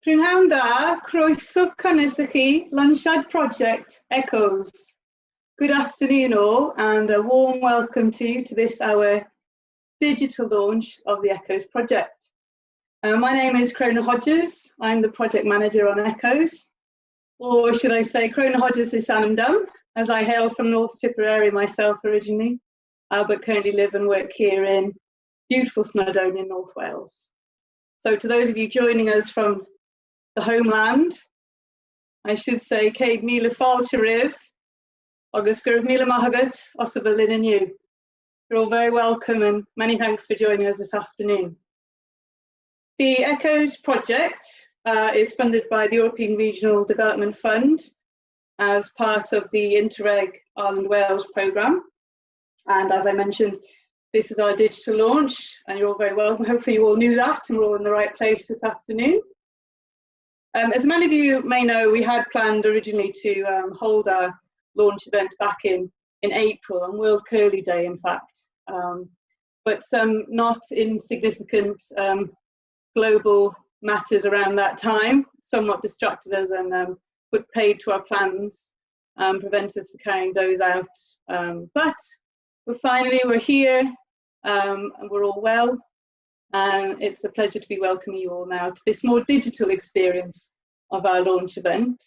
Prynhawn da, croeso cynnes i chi, Lansiad project Echoes. Good afternoon all, and a warm welcome to this, our digital launch of the Echoes project. My name is Crona Hodges. I'm the project manager on Echoes, or should I say Crona Hodges is Sanamdum, as I hail from North Tipperary myself originally, but currently live and work here in beautiful Snowdonia in North Wales. So to those of you joining us from the homeland, I should say Ceid Mil Falcheriv, agus Gurv Mil Mahagat, Osabalin and you. You're all very welcome and many thanks for joining us this afternoon. The Echoes project is funded by the European Regional Development Fund as part of the Interreg Ireland-Wales programme. And as I mentioned, this is our digital launch and you're all very welcome. Hopefully you all knew that and we're all in the right place this afternoon. As many of you may know, we had planned originally to hold our launch event back in April, on World Curlew Day in fact, but some not insignificant global matters around that time somewhat distracted us and put paid to our plans, prevent us from carrying those out. But we're here and we're all well. It's a pleasure to be welcoming you all now to this more digital experience of our launch event.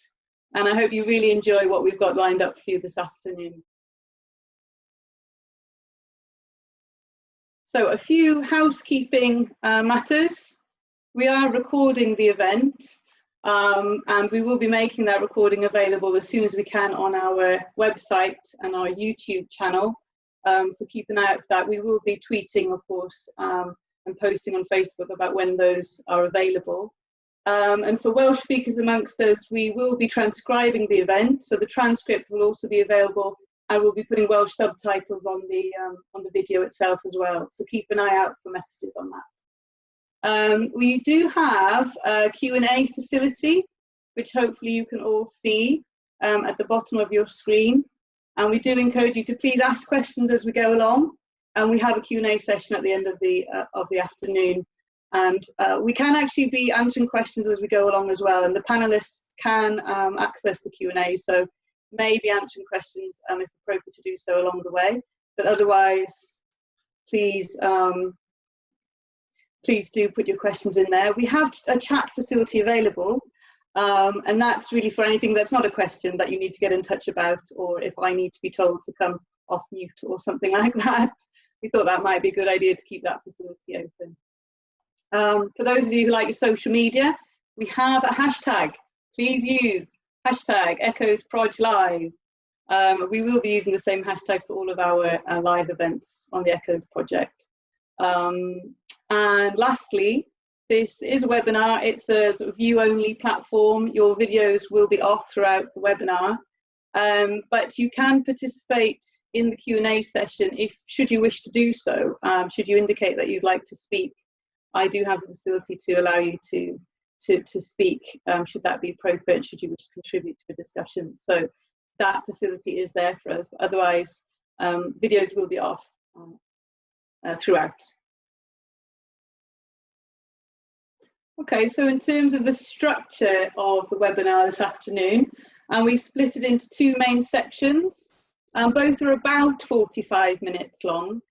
And I hope you really enjoy what we've got lined up for you this afternoon. So a few housekeeping matters. We are recording the event and we will be making that recording available as soon as we can on our website and our YouTube channel. So keep an eye out for that. We will be tweeting, of course, and posting on Facebook about when those are available. And for Welsh speakers amongst us, we will be transcribing the event, so the transcript will also be available, and we'll be putting Welsh subtitles on the video itself as well. So keep an eye out for messages on that. We do have a Q&A facility, which hopefully you can all see at the bottom of your screen, and we do encourage you to please ask questions as we go along. And we have a Q&A session at the end of the afternoon. And we can actually be answering questions as we go along as well. And the panelists can access the Q&A, so maybe answering questions if appropriate to do so along the way. But otherwise, please do put your questions in there. We have a chat facility available, and that's really for anything that's not a question that you need to get in touch about, or if I need to be told to come off mute or something like that. We thought that might be a good idea to keep that facility open. For those of you who like your social media, we have a hashtag. Please use hashtag EchoesProjLive. We will be using the same hashtag for all of our live events on the Echoes project. And lastly, this is a webinar. It's a sort of view-only platform. Your videos will be off throughout the webinar. But you can participate in the Q&A session should you wish to do so. Should you indicate that you'd like to speak, I do have the facility to allow you to speak, should that be appropriate, should you wish to contribute to the discussion. So that facility is there for us, but otherwise videos will be off throughout. Okay, so in terms of the structure of the webinar this afternoon, and we've split it into two main sections. Both are about 45 minutes long,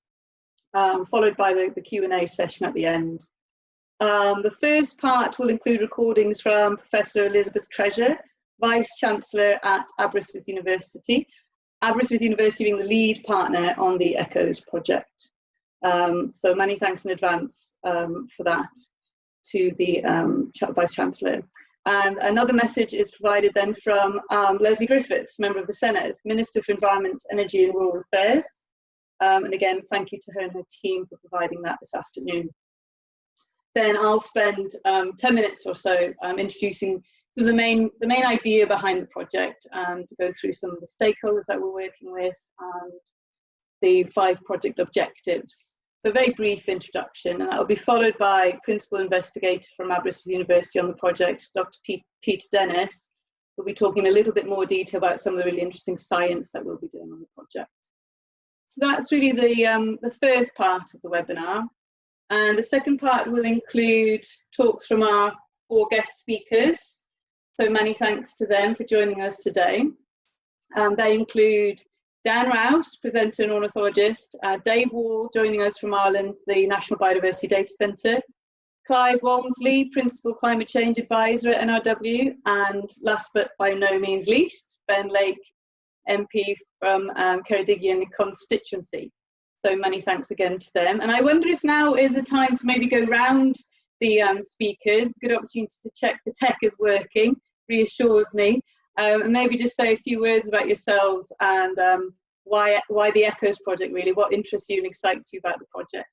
followed by the Q&A session at the end. The first part will include recordings from Professor Elizabeth Treasure, Vice-chancellor at Aberystwyth University. Aberystwyth University being the lead partner on the Echoes project. So many thanks in advance for that to the Vice-chancellor. And another message is provided then from Lesley Griffiths, member of the Senate, Minister for Environment, Energy and Rural Affairs. And again, thank you to her and her team for providing that this afternoon. Then I'll spend 10 minutes or so introducing the main idea behind the project and to go through some of the stakeholders that we're working with and the 5 project objectives. So a very brief introduction, and that will be followed by Principal Investigator from Aberystwyth University on the project, Dr. Peter Dennis, who will be talking a little bit more detail about some of the really interesting science that we'll be doing on the project. So that's really the first part of the webinar. And the second part will include talks from our 4 guest speakers. So many thanks to them for joining us today. They include Dan Rouse, presenter and ornithologist, Dave Wall joining us from Ireland, the National Biodiversity Data Centre, Clive Walmsley, Principal Climate Change Advisor at NRW, and last but by no means least, Ben Lake, MP from Ceredigion constituency. So many thanks again to them. And I wonder if now is the time to maybe go round the speakers. Good opportunity to check the tech is working, reassures me. And maybe just say a few words about yourselves and why the Echoes project really, what interests you and excites you about the project.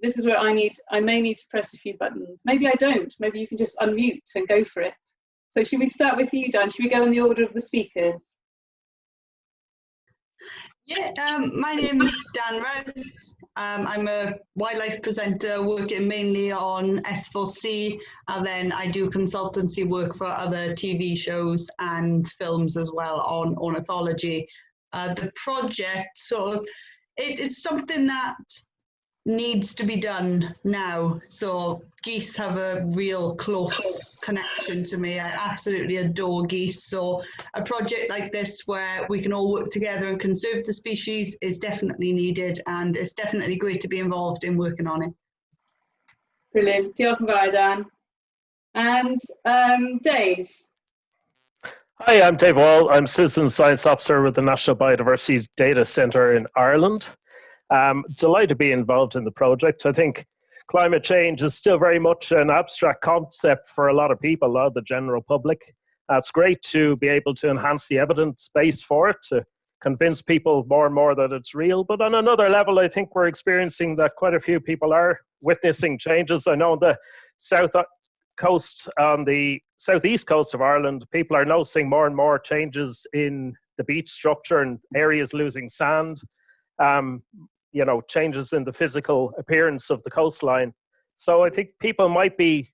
This is where I may need to press a few buttons. Maybe I don't, maybe you can just unmute and go for it. So should we start with you, Dan? Should we go in the order of the speakers? Yeah, my name is Dan Rouse. I'm a wildlife presenter working mainly on S4C, and then I do consultancy work for other TV shows and films as well on ornithology. The project, so it's something that needs to be done now. So geese have a real close connection to me. I absolutely adore geese. So a project like this where we can all work together and conserve the species is definitely needed, and it's definitely great to be involved in working on it. Brilliant. Diolch yn fawr, Dan. And Dave. Hi, I'm Dave Wall. I'm Citizen Science Officer with the National Biodiversity Data Centre in Ireland. Delighted to be involved in the project. I think climate change is still very much an abstract concept for a lot of people, a lot of the general public. It's great to be able to enhance the evidence base for it, to convince people more and more that it's real. But on another level, I think we're experiencing that quite a few people are witnessing changes. I know on the south coast, on the southeast coast of Ireland, people are noticing more and more changes in the beach structure and areas losing sand. You know, changes in the physical appearance of the coastline. So I think people might be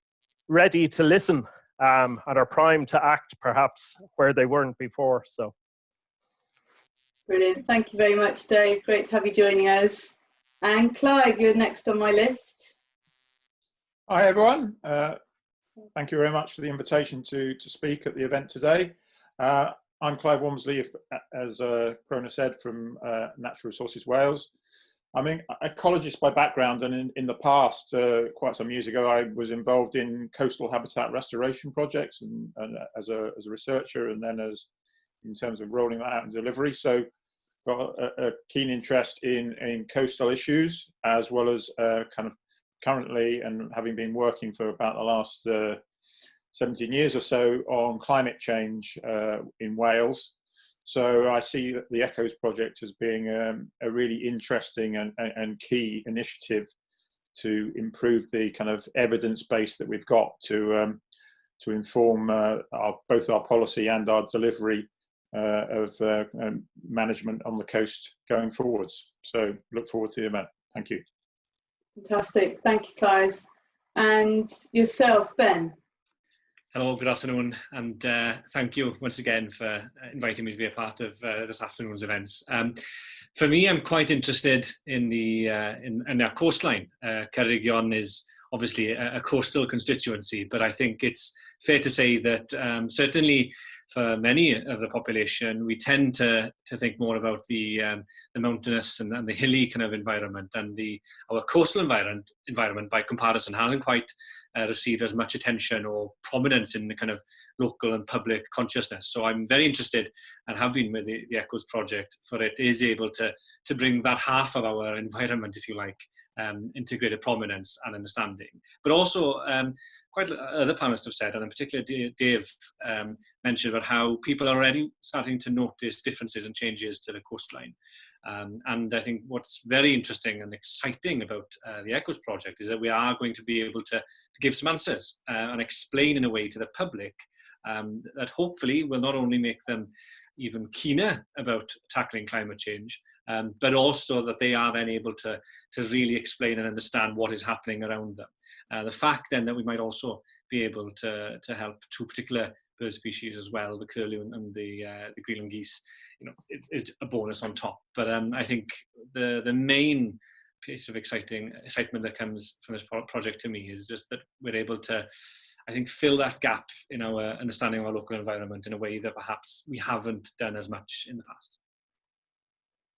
ready to listen and are primed to act perhaps where they weren't before. So. Brilliant. Thank you very much, Dave. Great to have you joining us. And Clive, you're next on my list. Hi, everyone. Thank you very much for the invitation to speak at the event today. I'm Clive Walmsley, as Crona said, from Natural Resources Wales. I'm an ecologist by background, and in the past, quite some years ago, I was involved in coastal habitat restoration projects and as a researcher, and then in terms of rolling that out and delivery. So got a keen interest in coastal issues, as well as kind of currently, and having been working for about the last 17 years or so on climate change in Wales. So I see that the Echoes project as being a really interesting and key initiative to improve the kind of evidence base that we've got to inform both our policy and our delivery of management on the coast going forwards. So look forward to the event. Thank you. Fantastic. Thank you, Clive. And yourself, Ben. Hello, good afternoon, and thank you once again for inviting me to be a part of this afternoon's events. For me, I'm quite interested in our coastline. Ceredigion is obviously a coastal constituency, but I think it's fair to say that certainly for many of the population, we tend to think more about the mountainous and the hilly kind of environment, and our coastal environment by comparison hasn't quite received as much attention or prominence in the kind of local and public consciousness. So I'm very interested, and have been with the Echoes project, for it is able to bring that half of our environment, if you like, into greater prominence and understanding. But also, quite other panelists have said, and in particular Dave mentioned about how people are already starting to notice differences and changes to the coastline. And I think what's very interesting and exciting about the Echoes project is that we are going to be able to give some answers and explain in a way to the public that hopefully will not only make them even keener about tackling climate change, but also that they are then able to really explain and understand what is happening around them. The fact then that we might also be able to help two particular bird species as well, the Curlew and the Greenland geese, is a bonus on top. But I think the main piece of excitement that comes from this project to me is just that we're able to I think, fill that gap in our understanding of our local environment in a way that perhaps we haven't done as much in the past.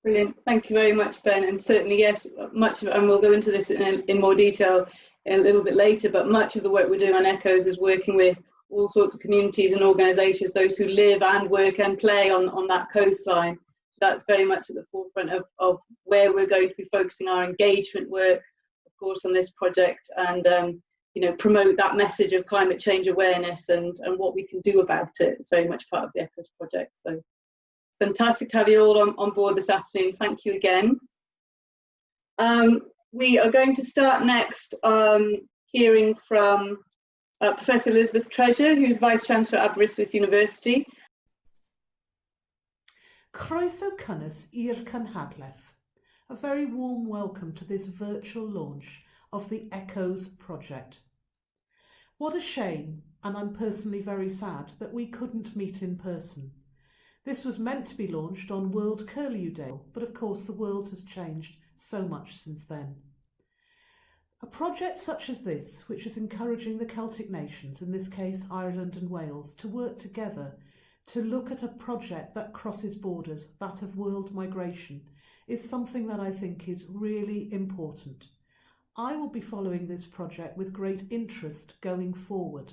Brilliant. Thank you very much, Ben. And certainly, yes, much of it, and we'll go into this in more detail a little bit later, but much of the work we're doing on Echoes is working with all sorts of communities and organisations, those who live and work and play on that coastline. That's very much at the forefront of where we're going to be focusing our engagement work, of course, on this project, and you know, promote that message of climate change awareness and what we can do about it. It's very much part of the Echoes project. So fantastic to have you all on board this afternoon. Thank you again. We are going to start next hearing from Professor Elizabeth Treasure, who's Vice-chancellor at Aberystwyth University. Croeso cynnes i'r cynhadledd. A very warm welcome to this virtual launch of the Echoes project. What a shame, and I'm personally very sad, that we couldn't meet in person. This was meant to be launched on World Curlew Day, but of course the world has changed so much since then. A project such as this, which is encouraging the Celtic nations, in this case Ireland and Wales, to work together to look at a project that crosses borders, that of world migration, is something that I think is really important. I will be following this project with great interest going forward.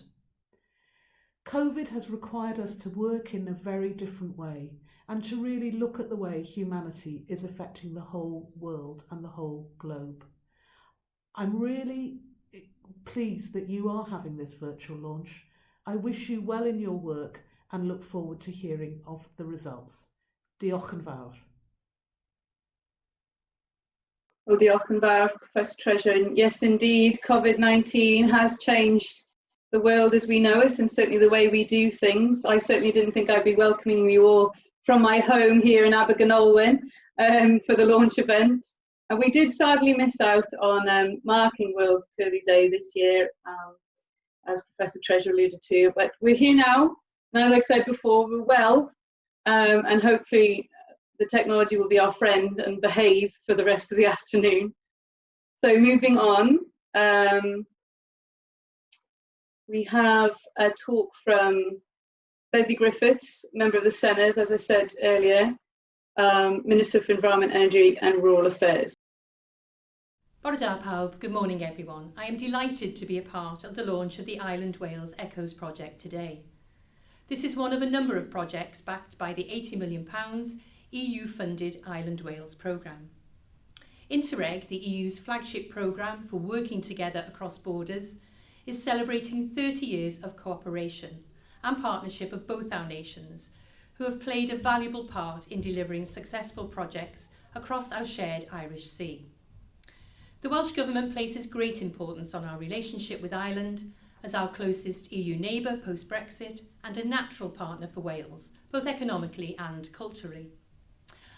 COVID has required us to work in a very different way and to really look at the way humanity is affecting the whole world and the whole globe. I'm really pleased that you are having this virtual launch. I wish you well in your work and look forward to hearing of the results. Diolch yn fawr. Well, diolch yn fawr, Professor Treasure. And yes, indeed, COVID-19 has changed the world as we know it, and certainly the way we do things. I certainly didn't think I'd be welcoming you all from my home here in Abergynolwyn for the launch event. And we did sadly miss out on marking World Curlew Day this year, as Professor Treasure alluded to. But we're here now, and as I said before, we're well, and hopefully the technology will be our friend and behave for the rest of the afternoon. So moving on, we have a talk from Lesley Griffiths, member of the Senedd, as I said earlier, Minister for Environment, Energy and Rural Affairs. Bore da pawb, good morning everyone. I am delighted to be a part of the launch of the Island Wales Echoes project today. This is one of a number of projects backed by the £80 million EU-funded Island Wales programme. Interreg, the EU's flagship programme for working together across borders, is celebrating 30 years of cooperation and partnership of both our nations, who have played a valuable part in delivering successful projects across our shared Irish Sea. The Welsh Government places great importance on our relationship with Ireland as our closest EU neighbour post-Brexit and a natural partner for Wales, both economically and culturally.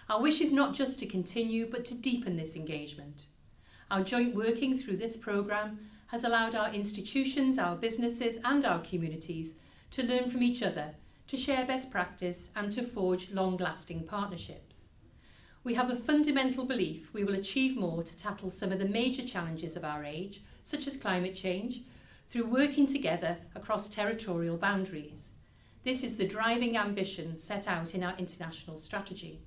Our wish is not just to continue, but to deepen this engagement. Our joint working through this programme has allowed our institutions, our businesses and our communities to learn from each other, to share best practice and to forge long-lasting partnerships. We have a fundamental belief we will achieve more to tackle some of the major challenges of our age, such as climate change, through working together across territorial boundaries. This is the driving ambition set out in our international strategy.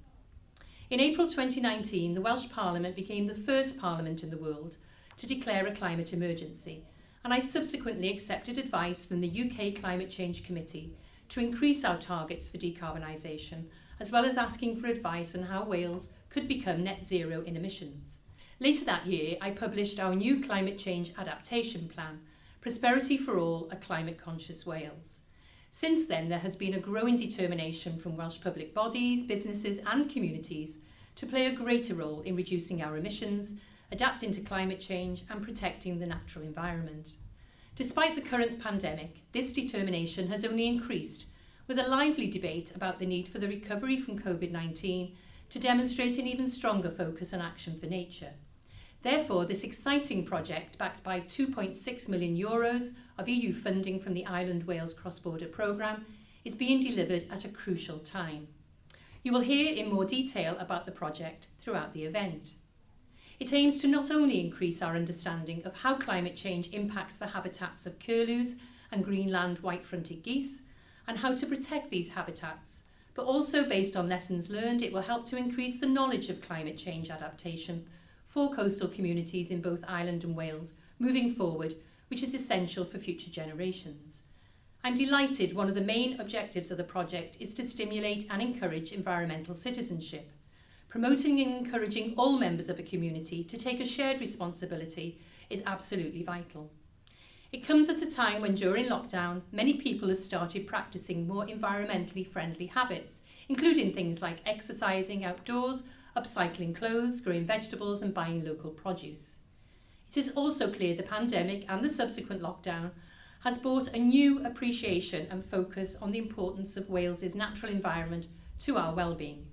In April 2019, the Welsh Parliament became the first parliament in the world to declare a climate emergency, and I subsequently accepted advice from the UK Climate Change Committee to increase our targets for decarbonisation, as well as asking for advice on how Wales could become net zero in emissions. Later that year, I published our new climate change adaptation plan, Prosperity for All, a Climate Conscious Wales. Since then, there has been a growing determination from Welsh public bodies, businesses and communities to play a greater role in reducing our emissions, adapting to climate change and protecting the natural environment. Despite the current pandemic, this determination has only increased, with a lively debate about the need for the recovery from COVID-19 to demonstrate an even stronger focus on action for nature. Therefore, this exciting project, backed by €2.6 million of EU funding from the Island Wales Cross-Border Programme, is being delivered at a crucial time. You will hear in more detail about the project throughout the event. It aims to not only increase our understanding of how climate change impacts the habitats of curlews and Greenland white-fronted geese, and how to protect these habitats. But also based on lessons learned, it will help to increase the knowledge of climate change adaptation for coastal communities in both Ireland and Wales moving forward, which is essential for future generations. I'm delighted one of the main objectives of the project is to stimulate and encourage environmental citizenship. Promoting and encouraging all members of a community to take a shared responsibility is absolutely vital. It comes at a time when during lockdown, many people have started practicing more environmentally friendly habits, including things like exercising outdoors, upcycling clothes, growing vegetables and buying local produce. It is also clear the pandemic and the subsequent lockdown has brought a new appreciation and focus on the importance of Wales's natural environment to our well-being.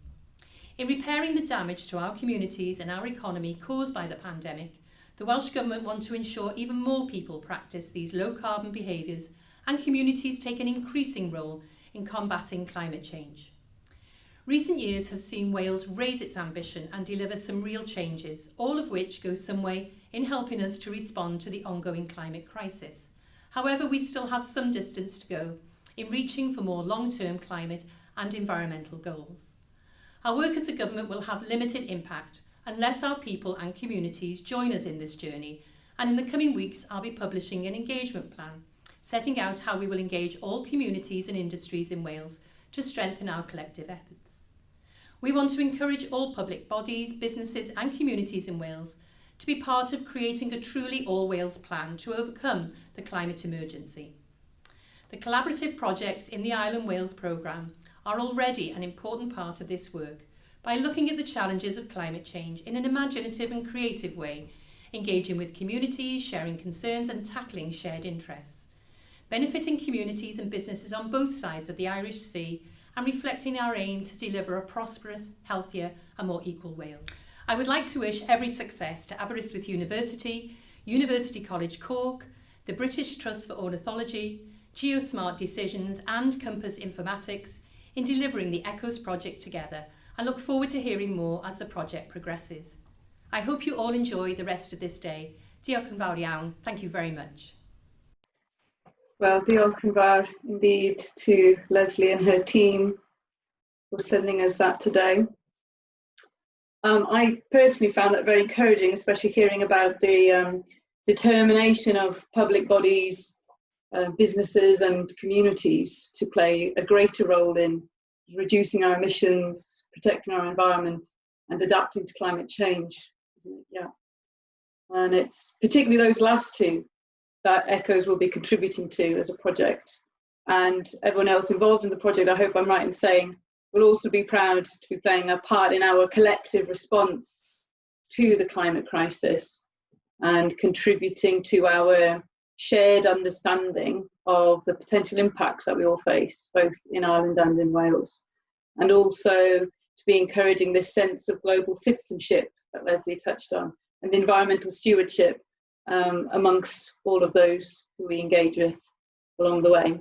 In repairing the damage to our communities and our economy caused by the pandemic, the Welsh Government want to ensure even more people practice these low-carbon behaviours and communities take an increasing role in combating climate change. Recent years have seen Wales raise its ambition and deliver some real changes, all of which go some way in helping us to respond to the ongoing climate crisis. However, we still have some distance to go in reaching for more long-term climate and environmental goals. Our work as a government will have limited impact unless our people and communities join us in this journey, and in the coming weeks I'll be publishing an engagement plan, setting out how we will engage all communities and industries in Wales to strengthen our collective efforts. We want to encourage all public bodies, businesses and communities in Wales to be part of creating a truly all-Wales plan to overcome the climate emergency. The collaborative projects in the Isle and Wales programme are already an important part of this work by looking at the challenges of climate change in an imaginative and creative way, engaging with communities, sharing concerns and tackling shared interests, benefiting communities and businesses on both sides of the Irish Sea and reflecting our aim to deliver a prosperous, healthier and more equal Wales. I would like to wish every success to Aberystwyth University, University College Cork, the British Trust for Ornithology, Geosmart Decisions and Compass Informatics in delivering the ECHOS project together, and look forward to hearing more as the project progresses. I hope you all enjoy the rest of this day. Diolch yn fawr iawn. Thank you very much. Well, diolch yn fawr indeed to Lesley and her team for sending us that today. I personally found that very encouraging, especially hearing about the determination of public bodies, businesses and communities to play a greater role in reducing our emissions, protecting our environment and adapting to climate change, isn't it? Yeah. And it's particularly those last two that ECHOS will be contributing to as a project. And everyone else involved in the project, I hope I'm right in saying, will also be proud to be playing a part in our collective response to the climate crisis and contributing to our shared understanding of the potential impacts that we all face, both in Ireland and in Wales. And also to be encouraging this sense of global citizenship that Lesley touched on, and environmental stewardship amongst all of those who we engage with along the way.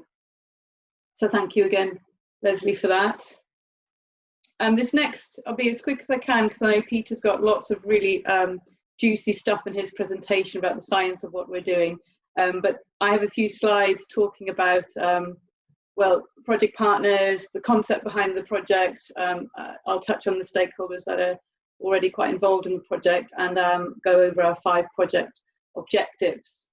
So thank you again, Lesley, for that. This next, I'll be as quick as I can because I know Peter's got lots of really juicy stuff in his presentation about the science of what we're doing. But I have a few slides talking about, well, project partners, the concept behind the project. I'll touch on the stakeholders that are already quite involved in the project and go over our 5 project objectives.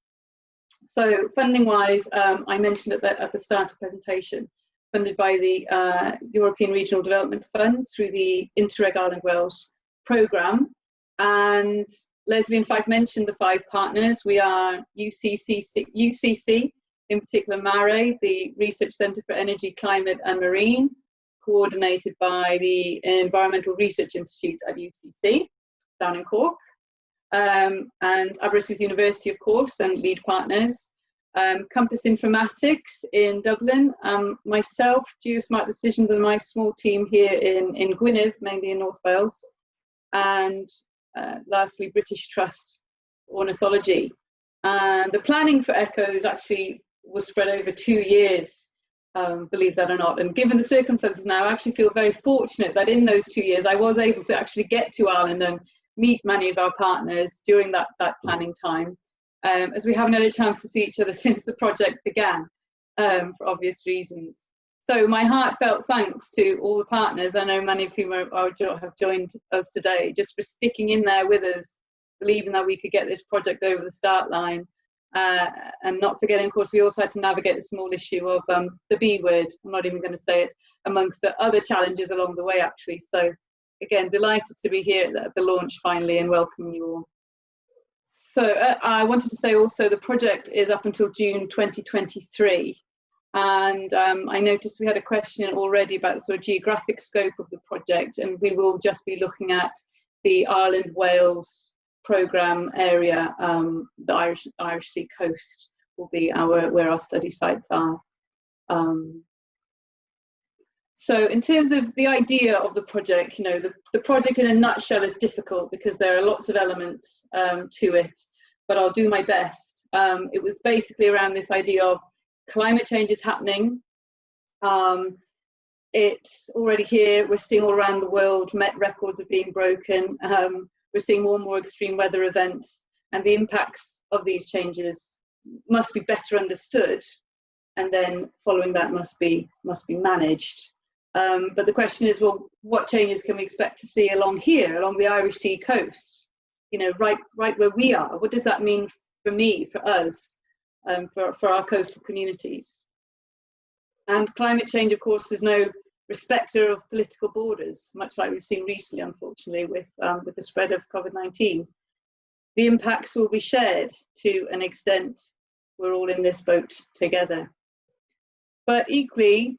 So funding-wise, I mentioned at the start of the presentation, funded by the European Regional Development Fund through the Interreg Ireland Wales programme. And Lesley, in fact, mentioned the 5 partners. We are UCC, in particular MARE, the Research Centre for Energy, Climate and Marine, coordinated by the Environmental Research Institute at UCC, down in Cork, and Aberystwyth University, of course, and lead partners. Compass Informatics in Dublin, myself, Geosmart Decisions and my small team here in Gwynedd, mainly in North Wales, and lastly, British Trust Ornithology. And the planning for ECHOS actually was spread over 2 years, believe that or not. And given the circumstances now, I actually feel very fortunate that in those 2 years, I was able to actually get to Ireland and meet many of our partners during that planning time, as we haven't had a chance to see each other since the project began. for obvious reasons. So my heartfelt thanks to all the partners, I know many of whom have joined us today, just for sticking in there with us, believing that we could get this project over the start line. And not forgetting, of course, we also had to navigate the small issue of the B word, I'm not even going to say it, amongst the other challenges along the way, actually. So again, delighted to be here at the launch finally and welcome you all. So I wanted to say also the project is up until June 2023. And I noticed we had a question already about the sort of geographic scope of the project, and we will just be looking at the Ireland-Wales programme area. The Irish Sea coast will be where our study sites are. So in terms of the idea of the project, the project in a nutshell is difficult because there are lots of elements to it, but I'll do my best. It was basically around this idea of climate change is happening. It's already here. We're seeing all around the world met records are being broken. We're seeing more and more extreme weather events, and the impacts of these changes must be better understood, and then following that must be managed. But the question is, well, what changes can we expect to see along here, along the Irish Sea coast? Right where we are. What does that mean for me, for us, for our coastal communities? And climate change, of course, is no respecter of political borders, much like we've seen recently, unfortunately, with the spread of COVID-19. The impacts will be shared to an extent. We're all in this boat together. But equally,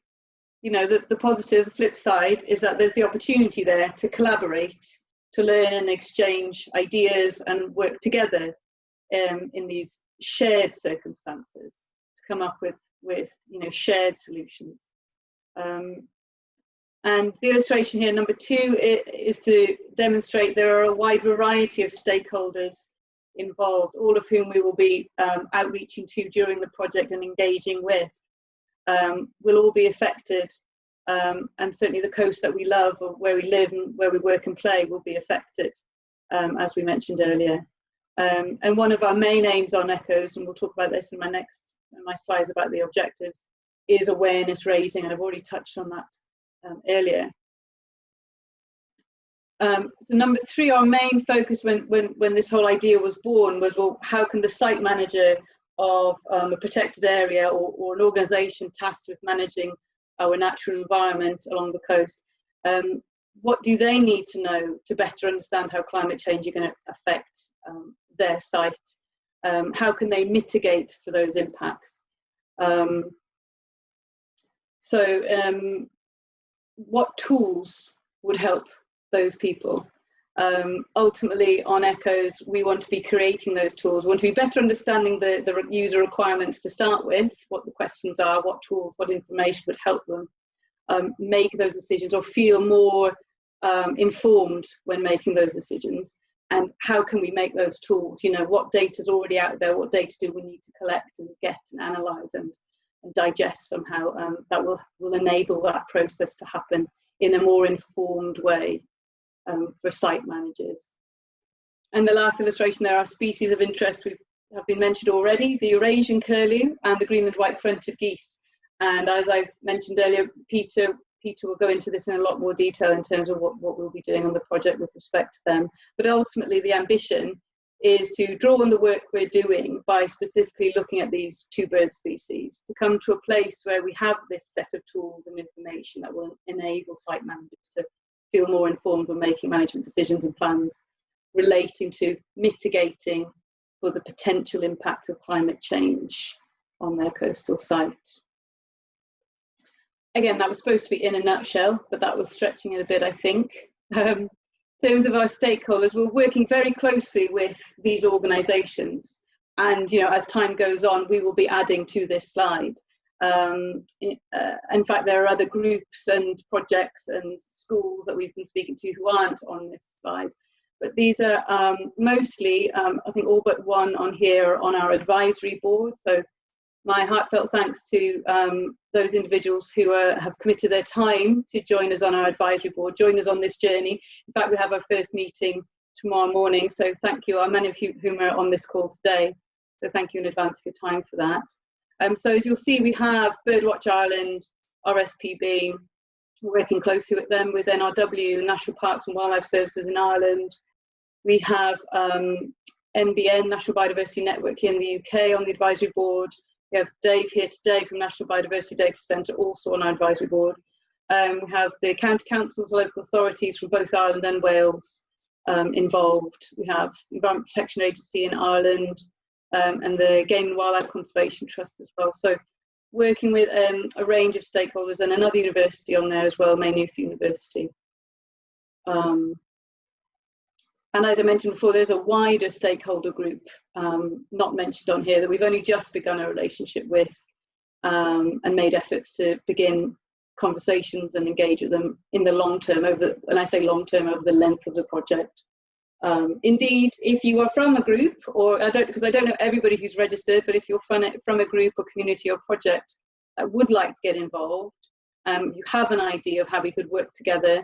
the positive, the flip side, is that there's the opportunity there to collaborate, to learn and exchange ideas and work together in these shared circumstances to come up with shared solutions. And the illustration here, number 2, is to demonstrate there are a wide variety of stakeholders involved, all of whom we will be outreaching to during the project and engaging with. Will all be affected, and certainly the coast that we love, or where we live and where we work and play, will be affected, as we mentioned earlier. And one of our main aims on ECHOS, and we'll talk about this in my slides about the objectives, is awareness raising, and I've already touched on that earlier. So number 3, our main focus when this whole idea was born was, well, how can the site manager of a protected area or an organisation tasked with managing our natural environment along the coast, what do they need to know to better understand how climate change is going to affect their site? How can they mitigate for those impacts? What tools would help those people? Ultimately, on ECHOS, we want to be creating those tools. We want to be better understanding the user requirements to start with, what the questions are, what tools, what information would help them make those decisions or feel more informed when making those decisions. And how can we make those tools? What data is already out there? What data do we need to collect and get and analyse and digest somehow? That will enable that process to happen in a more informed way for site managers. And the last illustration, there are species of interest have been mentioned already: the Eurasian curlew and the Greenland white-fronted geese. And as I've mentioned earlier, Peter will go into this in a lot more detail in terms of what we'll be doing on the project with respect to them. But ultimately, the ambition is to draw on the work we're doing by specifically looking at these 2 bird species, to come to a place where we have this set of tools and information that will enable site managers to feel more informed when making management decisions and plans relating to mitigating for the potential impact of climate change on their coastal site. Again, that was supposed to be in a nutshell, but that was stretching it a bit, I think. In terms of our stakeholders, we're working very closely with these organisations, and as time goes on, we will be adding to this slide. In fact, there are other groups and projects and schools that we've been speaking to who aren't on this slide, but these are mostly, I think all but one on here on our advisory board. So my heartfelt thanks to those individuals who have committed their time to join us on our advisory board, join us on this journey. In fact, we have our first meeting tomorrow morning, so thank you. Many of you whom are on this call today, so thank you in advance for your time for that. So as you'll see, we have Birdwatch Ireland, RSPB, working closely with them, with NRW, National Parks and Wildlife Services in Ireland. We have NBN, National Biodiversity Network here in the UK, on the advisory board. We have Dave here today from National Biodiversity Data Centre, also on our advisory board. We have the county councils, local authorities from both Ireland and Wales involved. We have the Environment Protection Agency in Ireland and the Game and Wildlife Conservation Trust as well. So working with a range of stakeholders, and another university on there as well, Maynooth University. And as I mentioned before, there's a wider stakeholder group not mentioned on here that we've only just begun a relationship with and made efforts to begin conversations and engage with them in the long term, and I say long term, over the length of the project. Indeed, if you are from a group, or because I don't know everybody who's registered, but if you're from a group or community or project that would like to get involved, you have an idea of how we could work together,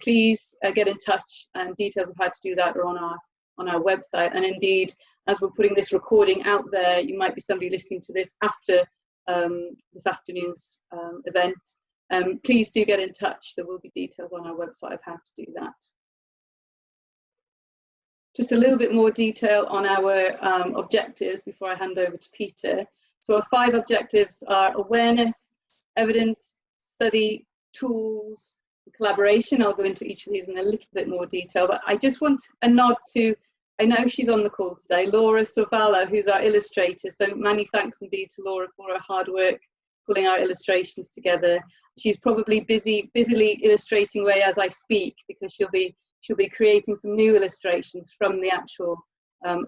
please get in touch, and details of how to do that are on our website. And indeed, as we're putting this recording out there, you might be somebody listening to this after this afternoon's event. Please do get in touch. There will be details on our website of how to do that. Just a little bit more detail on our objectives before I hand over to Peter. So our 5 objectives are awareness, evidence, study, tools, collaboration. I'll go into each of these in a little bit more detail, but I just want a nod to, I know she's on the call today, Laura Sorvala, who's our illustrator. So many thanks indeed to Laura for her hard work pulling our illustrations together. She's probably busily illustrating away as I speak, because she'll be creating some new illustrations from the actual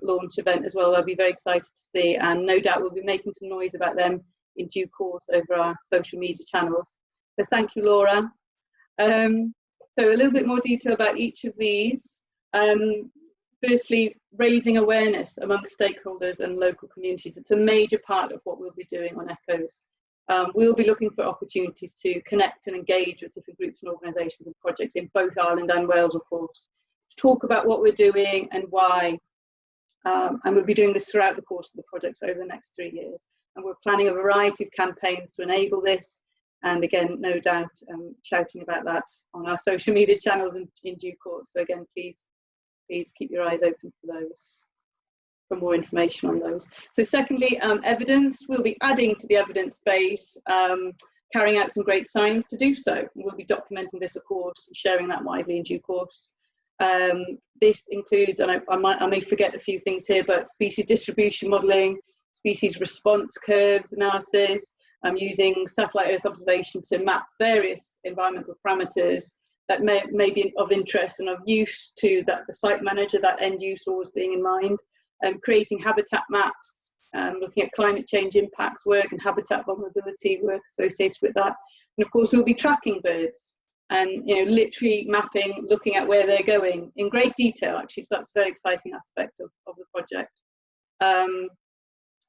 launch event as well. I'll be very excited to see, and no doubt we'll be making some noise about them in due course over our social media channels. So thank you, Laura. So a little bit more detail about each of these. Firstly, raising awareness amongst stakeholders and local communities. It's a major part of what we'll be doing on ECHOS. We'll be looking for opportunities to connect and engage with different groups and organisations and projects in both Ireland and Wales, of course, to talk about what we're doing and why. And we'll be doing this throughout the course of the projects over the next 3 years. And we're planning a variety of campaigns to enable this. And again, no doubt shouting about that on our social media channels in due course. So again, please keep your eyes open for those, for more information on those. So secondly, evidence. We'll be adding to the evidence base, carrying out some great science to do so. We'll be documenting this, of course, and sharing that widely in due course. This includes, and I may forget a few things here, but species distribution modelling, species response curves analysis, using satellite Earth observation to map various environmental parameters that may be of interest and of use to the site manager, that end use always being in mind. Creating habitat maps, looking at climate change impacts work and habitat vulnerability work associated with that. And of course, we'll be tracking birds and literally mapping, looking at where they're going in great detail, actually. So that's a very exciting aspect of the project.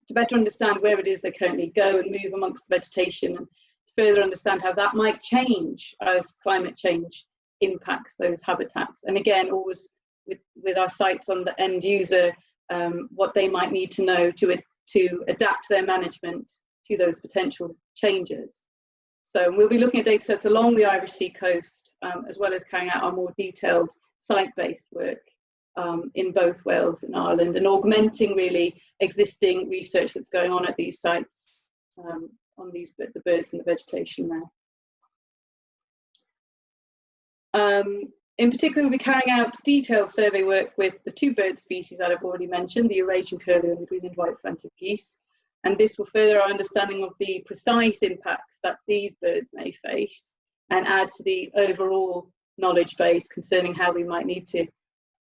To better understand where it is they currently go and move amongst the vegetation, and to further understand how that might change as climate change impacts those habitats. And again, always with our sights on the end user, what they might need to know to adapt their management to those potential changes. So we'll be looking at data sets along the Irish Sea coast, as well as carrying out our more detailed site-based work in both Wales and Ireland, and augmenting really existing research that's going on at these sites on the birds and the vegetation there. In particular, we'll be carrying out detailed survey work with the 2 bird species that I've already mentioned, the Eurasian curlew and the green and white fronted geese. And this will further our understanding of the precise impacts that these birds may face, and add to the overall knowledge base concerning how we might need to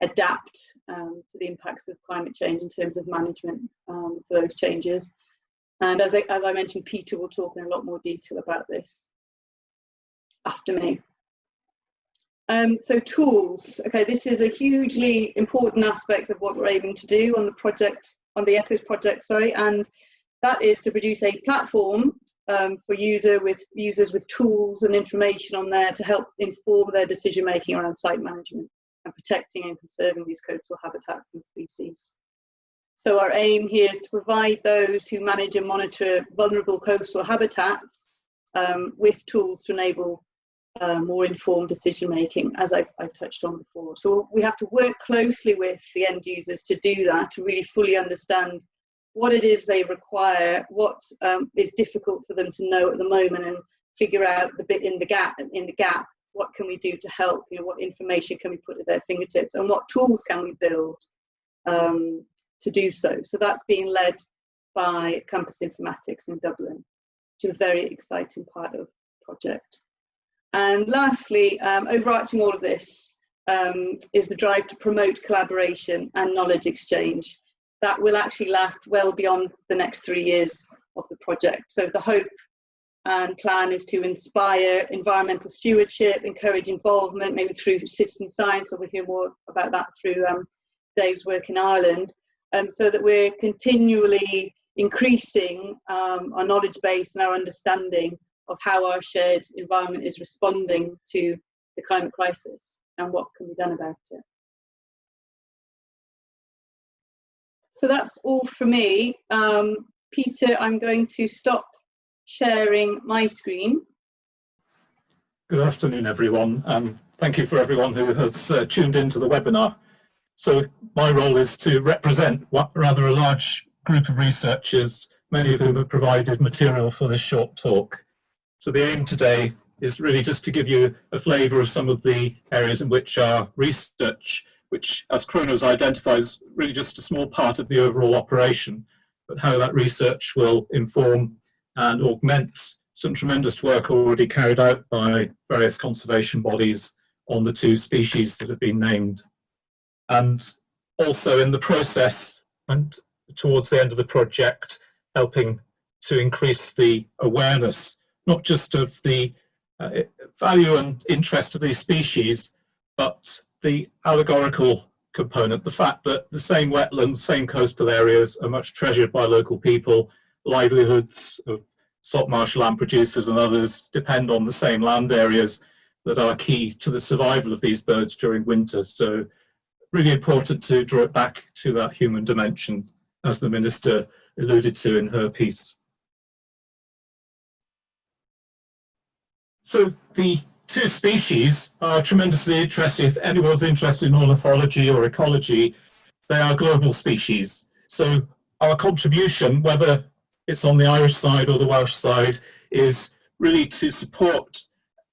adapt to the impacts of climate change in terms of management for those changes. And as I mentioned, Peter will talk in a lot more detail about this after me. So tools. Okay, this is a hugely important aspect of what we're aiming to do on the project, on the ECHOS project, sorry, and that is to produce a platform for users with tools and information on there to help inform their decision making around site management and protecting and conserving these coastal habitats and species. So our aim here is to provide those who manage and monitor vulnerable coastal habitats with tools to enable more informed decision making, as I've touched on before. So we have to work closely with the end users to do that, to really fully understand what it is they require, what is difficult for them to know at the moment, and figure out the bit in the gap. What can we do to help? You know, what information can we put at their fingertips, and what tools can we build to do so? So that's being led by Campus Informatics in Dublin, which is a very exciting part of the project. And lastly, overarching all of this is the drive to promote collaboration and knowledge exchange. That will actually last well beyond the next 3 years of the project. So the hope and plan is to inspire environmental stewardship, encourage involvement, maybe through citizen science, or we'll hear more about that through Dave's work in Ireland, so that we're continually increasing our knowledge base and our understanding of how our shared environment is responding to the climate crisis and what can be done about it. So that's all for me. Peter, I'm going to stop sharing my screen. Good afternoon, everyone, and thank you for everyone who has tuned into the webinar. So my role is to represent rather a large group of researchers, many of whom have provided material for this short talk. So the aim today is really just to give you a flavour of some of the areas in which our research, which as Crona has identified, is really just a small part of the overall operation, but how that research will inform and augment some tremendous work already carried out by various conservation bodies on the 2 species that have been named. And also in the process and towards the end of the project, helping to increase the awareness, not just of the value and interest of these species, but the allegorical component, the fact that the same wetlands, same coastal areas are much treasured by local people, livelihoods of salt marsh land producers and others depend on the same land areas that are key to the survival of these birds during winter. So really important to draw it back to that human dimension, as the Minister alluded to in her piece. So the 2 species are tremendously interesting. If anyone's interested in ornithology or ecology, they are global species. So our contribution, whether it's on the Irish side or the Welsh side, is really to support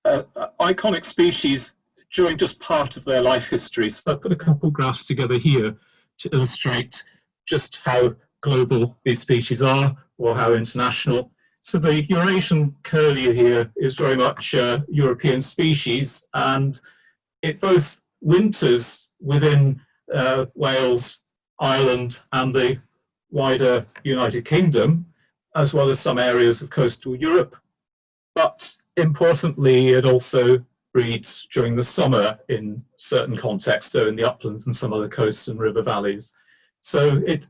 iconic species during just part of their life history. So I've put a couple of graphs together here to illustrate just how global these species are, or how international. So the Eurasian curlew here is very much a European species, and it both winters within Wales, Ireland, and the wider United Kingdom, as well as some areas of coastal Europe. But importantly, it also breeds during the summer in certain contexts, so in the uplands and some other coasts and river valleys. So it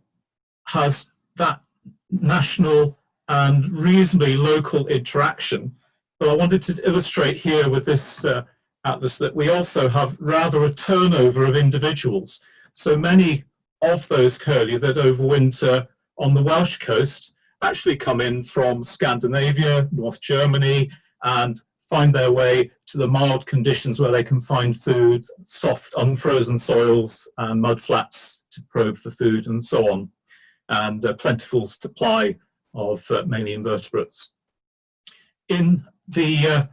has that national and reasonably local interaction. But I wanted to illustrate here with this atlas that we also have rather a turnover of individuals. So many of those curlew that overwinter on the Welsh coast actually come in from Scandinavia, North Germany, and find their way to the mild conditions where they can find food, soft, unfrozen soils and mud flats to probe for food and so on, and a plentiful supply of mainly invertebrates. In the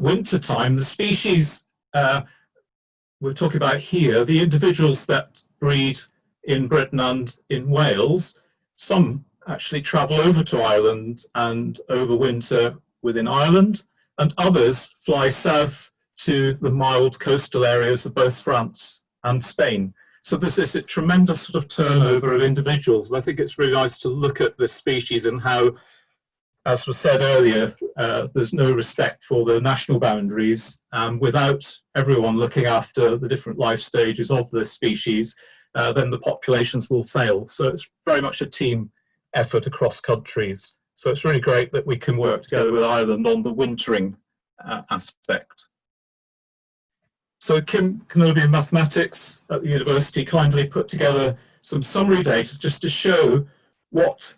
winter time, the species we're talking about here, the individuals that breed in Britain and in Wales, some actually travel over to Ireland and overwinter within Ireland, and others fly south to the mild coastal areas of both France and Spain. So there's this tremendous sort of turnover of individuals. I think it's really nice to look at this species and how, as was said earlier, there's no respect for the national boundaries. Without everyone looking after the different life stages of this species, then the populations will fail. So it's very much a team effort across countries. So it's really great that we can work together with Ireland on the wintering aspect. So Kim Kenobi in mathematics at the university kindly put together some summary data just to show what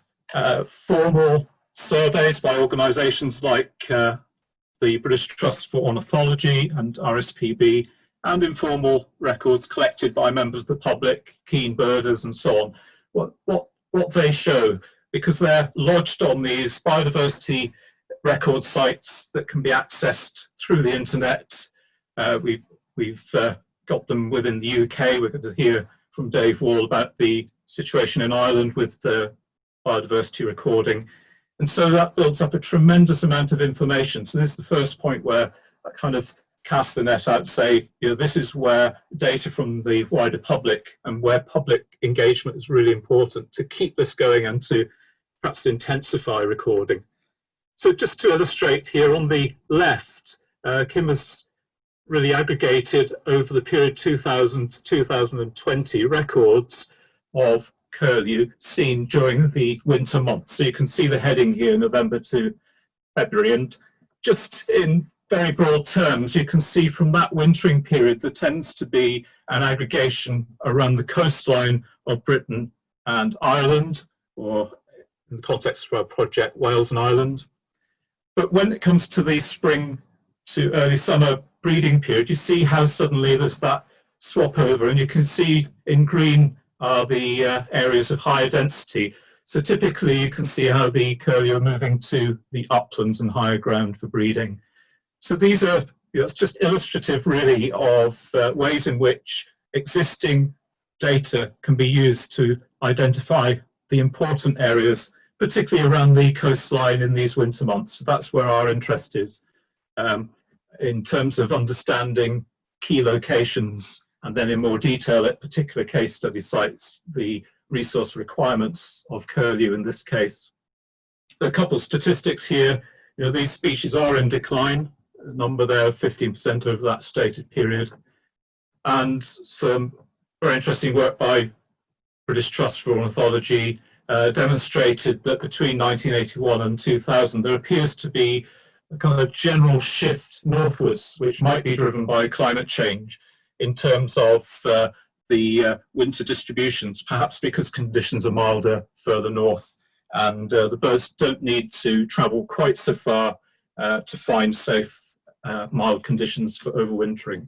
formal surveys by organisations like the British Trust for Ornithology and RSPB, and informal records collected by members of the public, keen birders and so on, what they show, because they're lodged on these biodiversity record sites that can be accessed through the internet. We've got them within the UK. We're going to hear from Dave Wall about the situation in Ireland with the biodiversity recording. And so that builds up a tremendous amount of information. So this is the first point where I kind of cast the net out and say, you know, this is where data from the wider public and where public engagement is really important to keep this going and to perhaps intensify recording. So just to illustrate here on the left, Kim has really aggregated over the period 2000 to 2020 records of curlew seen during the winter months. So you can see the heading here, November to February, and just in very broad terms, you can see from that wintering period there tends to be an aggregation around the coastline of Britain and Ireland, or in the context of our project, Wales and Ireland. But when it comes to the spring to early summer breeding period, you see how suddenly there's that swap over, and you can see in green are the areas of higher density. So typically you can see how the curlew are moving to the uplands and higher ground for breeding. So these are, it's just illustrative really of ways in which existing data can be used to identify the important areas, particularly around the coastline in these winter months. So that's where our interest is in terms of understanding key locations, and then in more detail at particular case study sites, the resource requirements of curlew in this case. A couple of statistics here. You know, these species are in decline, a number there of 15% over that stated period. And some very interesting work by British Trust for Ornithology demonstrated that between 1981 and 2000, there appears to be a kind of general shift northwards, which might be driven by climate change in terms of the winter distributions, perhaps because conditions are milder further north, and the birds don't need to travel quite so far to find safe, mild conditions for overwintering.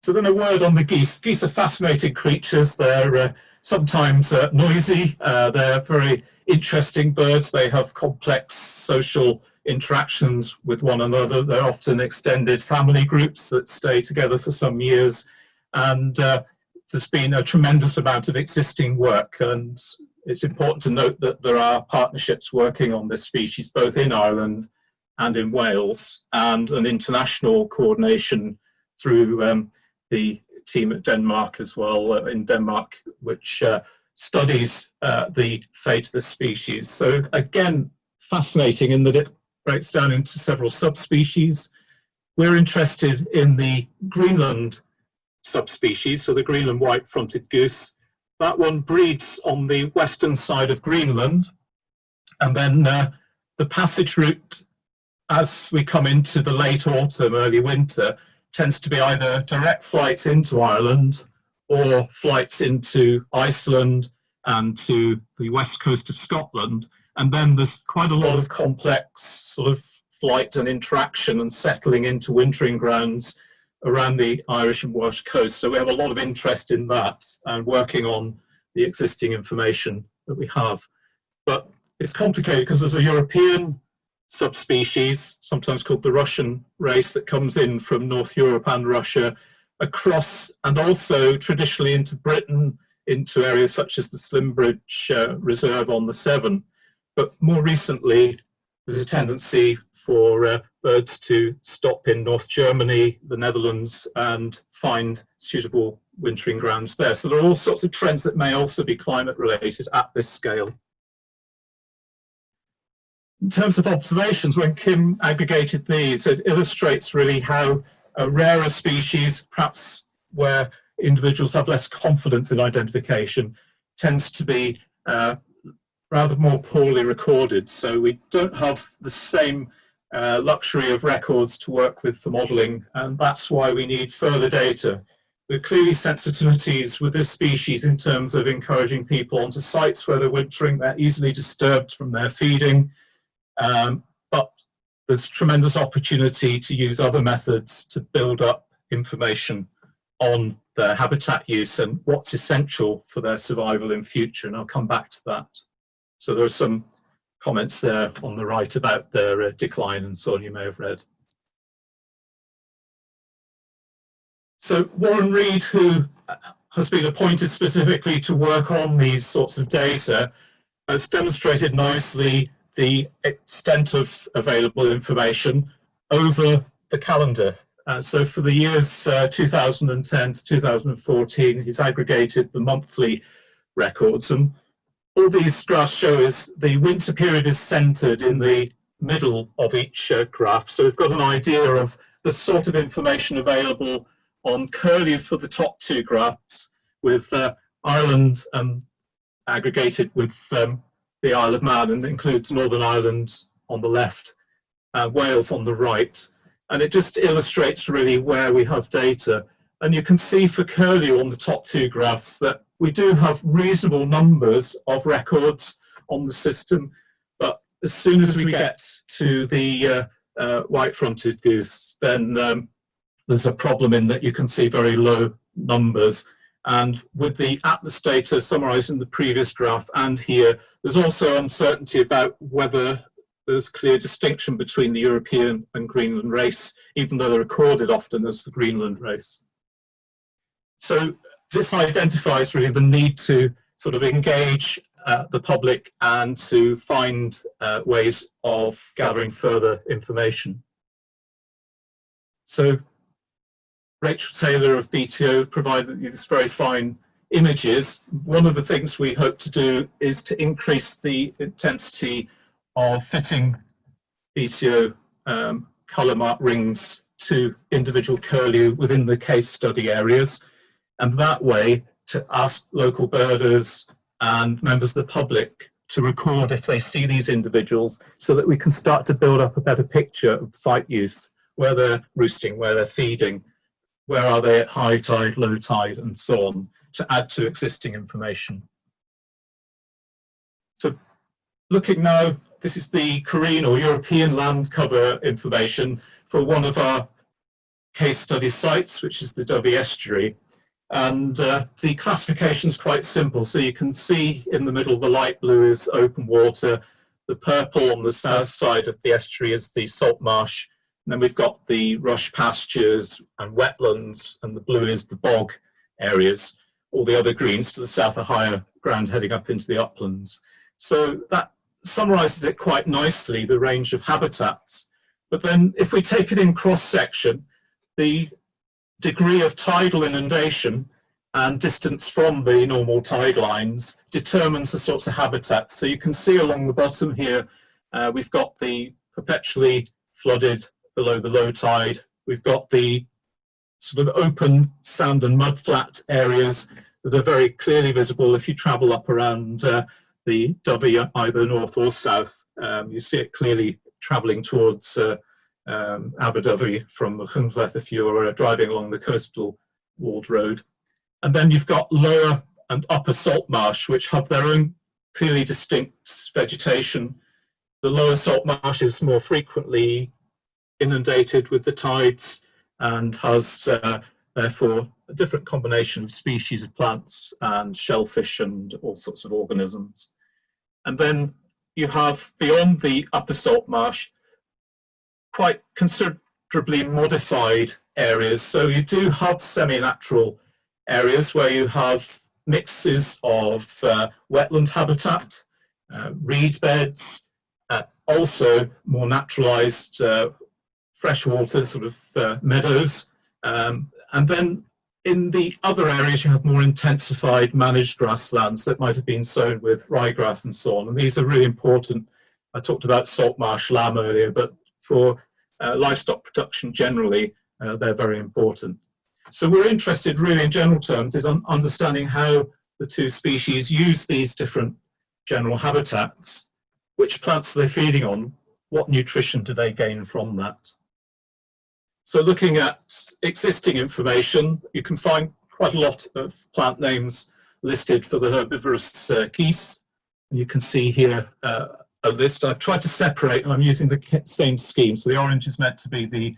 So then a word on the geese. Geese are fascinating creatures. They're sometimes noisy. They're very interesting birds. They have complex social interactions with one another. They're often extended family groups that stay together for some years. And there's been a tremendous amount of existing work. And it's important to note that there are partnerships working on this species, both in Ireland and in Wales, and an international coordination through the team at Denmark as well, in Denmark, which studies the fate of the species. So again, fascinating in that it breaks down into several subspecies. We're interested in the Greenland subspecies, so the Greenland white-fronted goose. That one breeds on the western side of Greenland, and then the passage route as we come into the late autumn, early winter, tends to be either direct flights into Ireland or flights into Iceland and to the west coast of Scotland. And then there's quite a lot of complex sort of flight and interaction and settling into wintering grounds around the Irish and Welsh coast. So we have a lot of interest in that and working on the existing information that we have. But it's complicated because there's a European subspecies, sometimes called the Russian race, that comes in from North Europe and Russia across, and also traditionally into Britain, into areas such as the Slimbridge Reserve on the Severn. But more recently, there's a tendency for birds to stop in North Germany, the Netherlands, and find suitable wintering grounds there. So there are all sorts of trends that may also be climate related at this scale. In terms of observations, when Kim aggregated these, it illustrates really how a rarer species, perhaps where individuals have less confidence in identification, tends to be rather more poorly recorded. So we don't have the same luxury of records to work with for modelling, and that's why we need further data There are clearly sensitivities with this species in terms of encouraging people onto sites where they're wintering. They're easily disturbed from their feeding, but there's tremendous opportunity to use other methods to build up information on their habitat use and what's essential for their survival in future, and I'll come back to that. So there are some comments there on the right about their decline and so on, you may have read. So Warren Reed, who has been appointed specifically to work on these sorts of data, has demonstrated nicely the extent of available information over the calendar. So for the years 2010 to 2014, he's aggregated the monthly records, and all these graphs show is the winter period is centered in the middle of each graph. So we've got an idea of the sort of information available on Curlew for the top two graphs, with Ireland aggregated with the Isle of Man, and includes Northern Ireland on the left, Wales on the right. And it just illustrates really where we have data. And you can see for Curlew on the top two graphs that we do have reasonable numbers of records on the system, but as soon as we get to the white-fronted goose, then there's a problem in that you can see very low numbers. And with the atlas data summarised in the previous graph and here, there's also uncertainty about whether there's clear distinction between the European and Greenland race, even though they're recorded often as the Greenland race. So this identifies really the need to sort of engage the public and to find ways of gathering further information. So Rachel Taylor of BTO provided these very fine images. One of the things we hope to do is to increase the intensity of fitting BTO colour mark rings to individual Curlew within the case study areas, and that way to ask local birders and members of the public to record if they see these individuals, so that we can start to build up a better picture of site use, where they're roosting, where they're feeding, where are they at high tide, low tide, and so on, to add to existing information. So looking now, this is the Korean or European land cover information for one of our case study sites, which is the Dovey Estuary. And the classification is quite simple. So you can see in the middle, the light blue is open water, the purple on the south side of the estuary is the salt marsh, and then we've got the rush pastures and wetlands, and the blue is the bog areas. All the other greens to the south are higher ground heading up into the uplands. So that summarises it quite nicely, the range of habitats. But then if we take it in cross-section, the degree of tidal inundation and distance from the normal tide lines determines the sorts of habitats. So you can see along the bottom here, we've got the perpetually flooded below the low tide. We've got the sort of open sand and mudflat areas that are very clearly visible if you travel up around the Dovey, either north or south. You see it clearly travelling towards Aberystwyth from Llynlleth if you're driving along the coastal walled road. And then you've got lower and upper salt marsh, which have their own clearly distinct vegetation. The lower salt marsh is more frequently inundated with the tides and has therefore a different combination of species of plants and shellfish and all sorts of organisms. And then you have, beyond the upper salt marsh, quite considerably modified areas. So you do have semi-natural areas where you have mixes of wetland habitat, reed beds, also more naturalised freshwater sort of meadows. And then in the other areas, you have more intensified managed grasslands that might have been sown with ryegrass and so on. And these are really important. I talked about salt marsh lamb earlier, but for livestock production generally, they're very important. So we're interested really in general terms is on understanding how the two species use these different general habitats. Which plants are they feeding on? What nutrition do they gain from that? So looking at existing information, you can find quite a lot of plant names listed for the herbivorous geese. And you can see here a list. I've tried to separate, and I'm using the same scheme. So the orange is meant to be the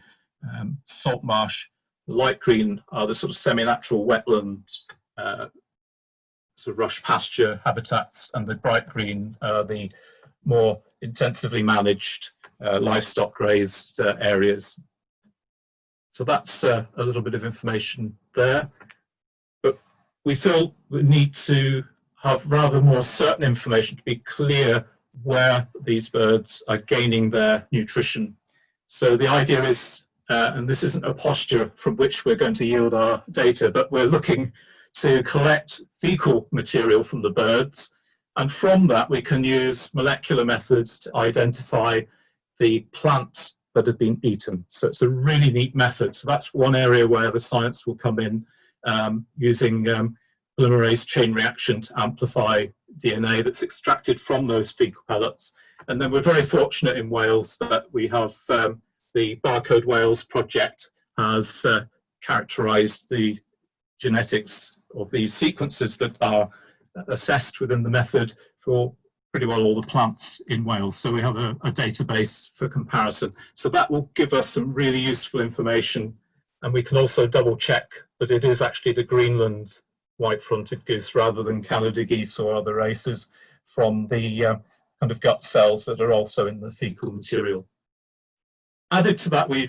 salt marsh, the light green are the sort of semi-natural wetland, sort of rush pasture habitats, and the bright green are the more intensively managed livestock grazed areas. So that's a little bit of information there. But we feel we need to have rather more certain information to be clear where these birds are gaining their nutrition. So the idea is, and this isn't a posture from which we're going to yield our data, but we're looking to collect fecal material from the birds. And from that, we can use molecular methods to identify the plants that have been eaten. So it's a really neat method. So that's one area where the science will come in, using polymerase chain reaction to amplify DNA that's extracted from those fecal pellets. And then we're very fortunate in Wales that we have the Barcode Wales project has characterised the genetics of these sequences that are assessed within the method for pretty well all the plants in Wales. So we have a database for comparison. So that will give us some really useful information. And we can also double check that it is actually the Greenland white-fronted goose rather than Canada geese or other races from the kind of gut cells that are also in the fecal material. Added to that, we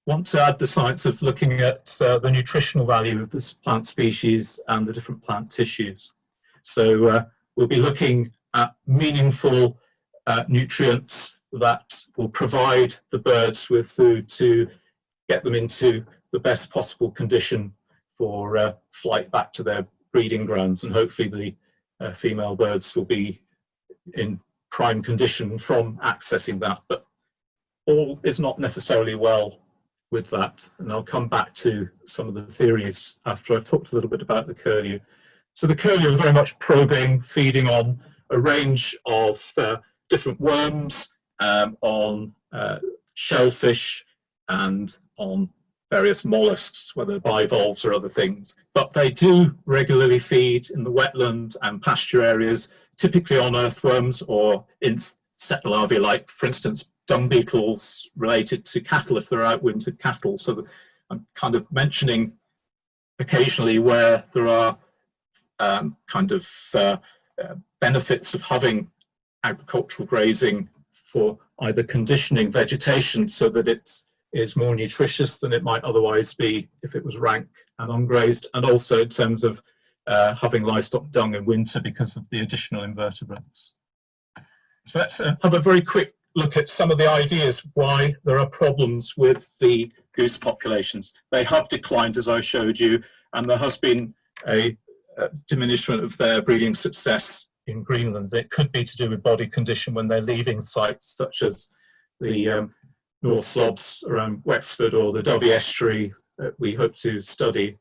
want to add the science of looking at the nutritional value of this plant species and the different plant tissues. So we'll be looking at meaningful nutrients that will provide the birds with food to get them into the best possible condition for flight back to their breeding grounds, and hopefully the female birds will be in prime condition from accessing that. But all is not necessarily well with that, and I'll come back to some of the theories after I've talked a little bit about the curlew. So the curlew are very much probing, feeding on a range of different worms, on shellfish, and on various mollusks, whether bivalves or other things. But they do regularly feed in the wetland and pasture areas, typically on earthworms or insect larvae, like, for instance, dung beetles related to cattle if they're outwintered cattle. So I'm kind of mentioning occasionally where there are benefits of having agricultural grazing for either conditioning vegetation so that it is more nutritious than it might otherwise be if it was rank and ungrazed, and also in terms of having livestock dung in winter because of the additional invertebrates. So let's have a very quick look at some of the ideas why there are problems with the goose populations. They have declined, as I showed you, and there has been a diminishment of their breeding success in Greenland. It could be to do with body condition when they're leaving sites such as the North Slopes around Wexford or the Dovey Estuary that we hope to study.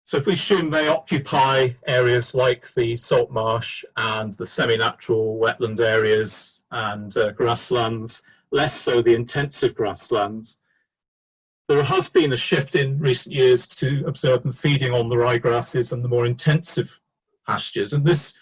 So if we assume they occupy areas like the salt marsh and the semi-natural wetland areas and grasslands, less so the intensive grasslands, there has been a shift in recent years to observe them feeding on the ryegrasses and the more intensive pastures. And this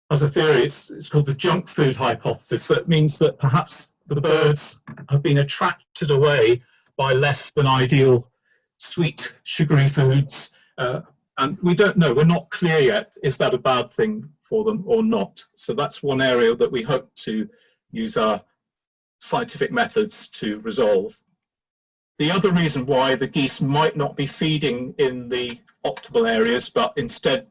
has a theory, it's called the junk food hypothesis. So it means that perhaps the birds have been attracted away by less than ideal sweet, sugary foods. And we don't know, we're not clear yet, is that a bad thing for them or not? So that's one area that we hope to use our scientific methods to resolve. The other reason why the geese might not be feeding in the optimal areas, but instead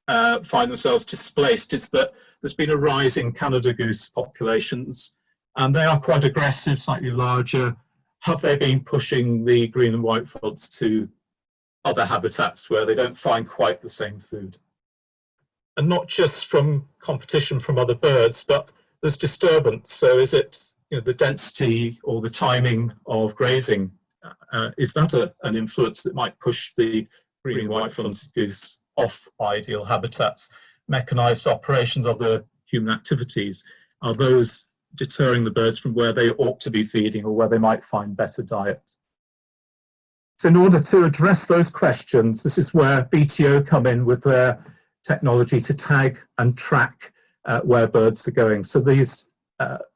find themselves displaced, is that there's been a rise in Canada goose populations, and they are quite aggressive, slightly larger. Have they been pushing the green and white frogs to other habitats where they don't find quite the same food? And not just from competition from other birds, but there's disturbance. So is it, the density or the timing of grazing? Is that an influence that might push the green and white fronted goose off ideal habitats? Mechanized operations, other human activities, are those deterring the birds from where they ought to be feeding or where they might find better diet? So in order to address those questions, this is where BTO come in with their technology to tag and track where birds are going. So these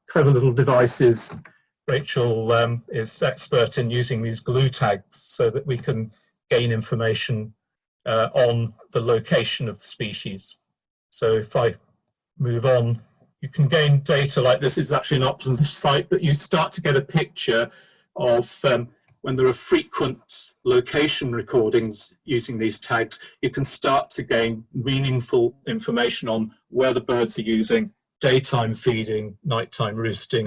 clever little devices, Rachel is expert in using these glue tags so that we can gain information on the location of the species. So if I move on, you can gain data like this. Is actually an Upland site, but you start to get a picture of when there are frequent location recordings using these tags, you can start to gain meaningful information on where the birds are using daytime feeding, nighttime roosting,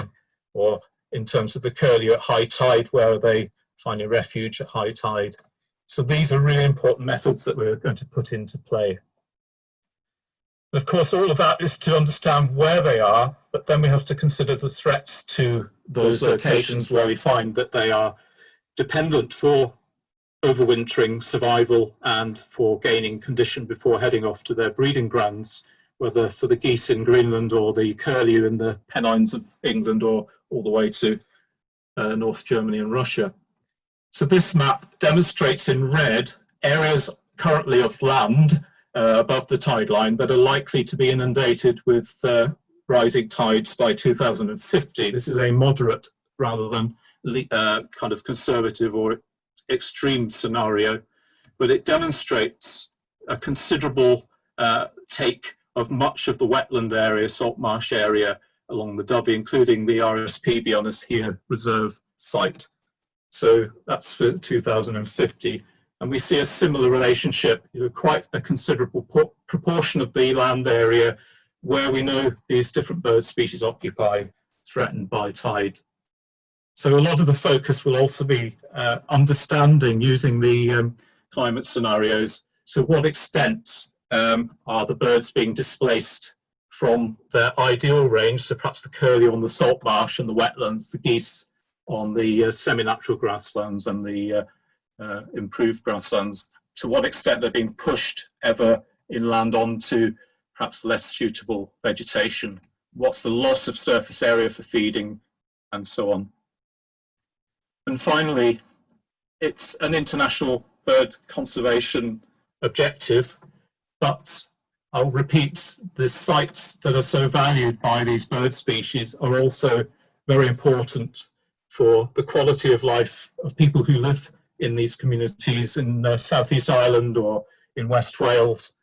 or in terms of the curlew at high tide, where are they finding refuge at high tide. So these are really important methods that we're going to put into play. Of course, all of that is to understand where they are, but then we have to consider the threats to those locations where we find that they are dependent for overwintering, survival, and for gaining condition before heading off to their breeding grounds, whether for the geese in Greenland or the curlew in the Pennines of England or all the way to North Germany and Russia. So this map demonstrates in red areas currently of land above the tide line that are likely to be inundated with rising tides by 2050. This is a moderate rather than kind of conservative or extreme scenario, but it demonstrates a considerable take of much of the wetland area, salt marsh area along the Dovey, including the RSP Bionis here reserve site. So that's for 2050. And we see a similar relationship, quite a considerable proportion of the land area where we know these different bird species occupy, threatened by tide. So a lot of the focus will also be understanding, using the climate scenarios, to what extent are the birds being displaced from their ideal range, so perhaps the curlew on the salt marsh and the wetlands, the geese on the semi-natural grasslands and the improved grasslands, to what extent they're being pushed ever inland onto perhaps less suitable vegetation, what's the loss of surface area for feeding, and so on. And finally, it's an international bird conservation objective, but I'll repeat, the sites that are so valued by these bird species are also very important for the quality of life of people who live in these communities in South East Ireland or in West Wales.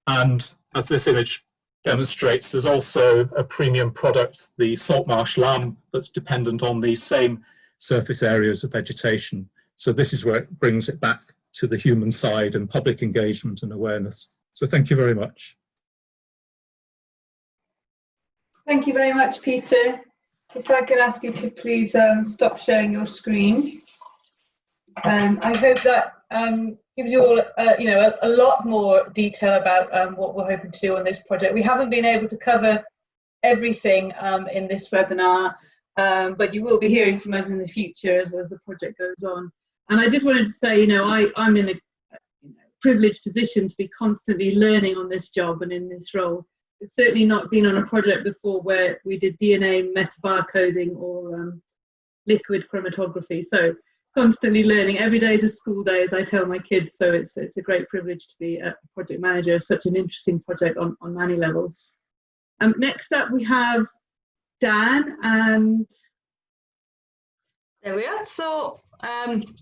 And as this image demonstrates, there's also a premium product, the salt marsh lamb, that's dependent on these same surface areas of vegetation. So this is where it brings it back to the human side and public engagement and awareness. So thank you very much. Thank you very much, Peter. If I could ask you to please stop sharing your screen. I hope that gives you all a lot more detail about what we're hoping to do on this project. We haven't been able to cover everything in this webinar, but you will be hearing from us in the future as the project goes on. And I just wanted to say, I'm in a privileged position to be constantly learning on this job and in this role. It's certainly not been on a project before where we did DNA metabarcoding or liquid chromatography. So constantly learning. Every day is a school day, as I tell my kids. So it's a great privilege to be a project manager of such an interesting project on many levels. Next up, we have Dan, and there we are. So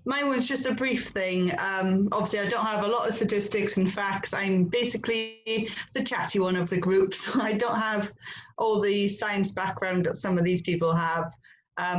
mine was just a brief thing. Obviously, I don't have a lot of statistics and facts. I'm basically the chatty one of the group, so I don't have all the science background that some of these people have.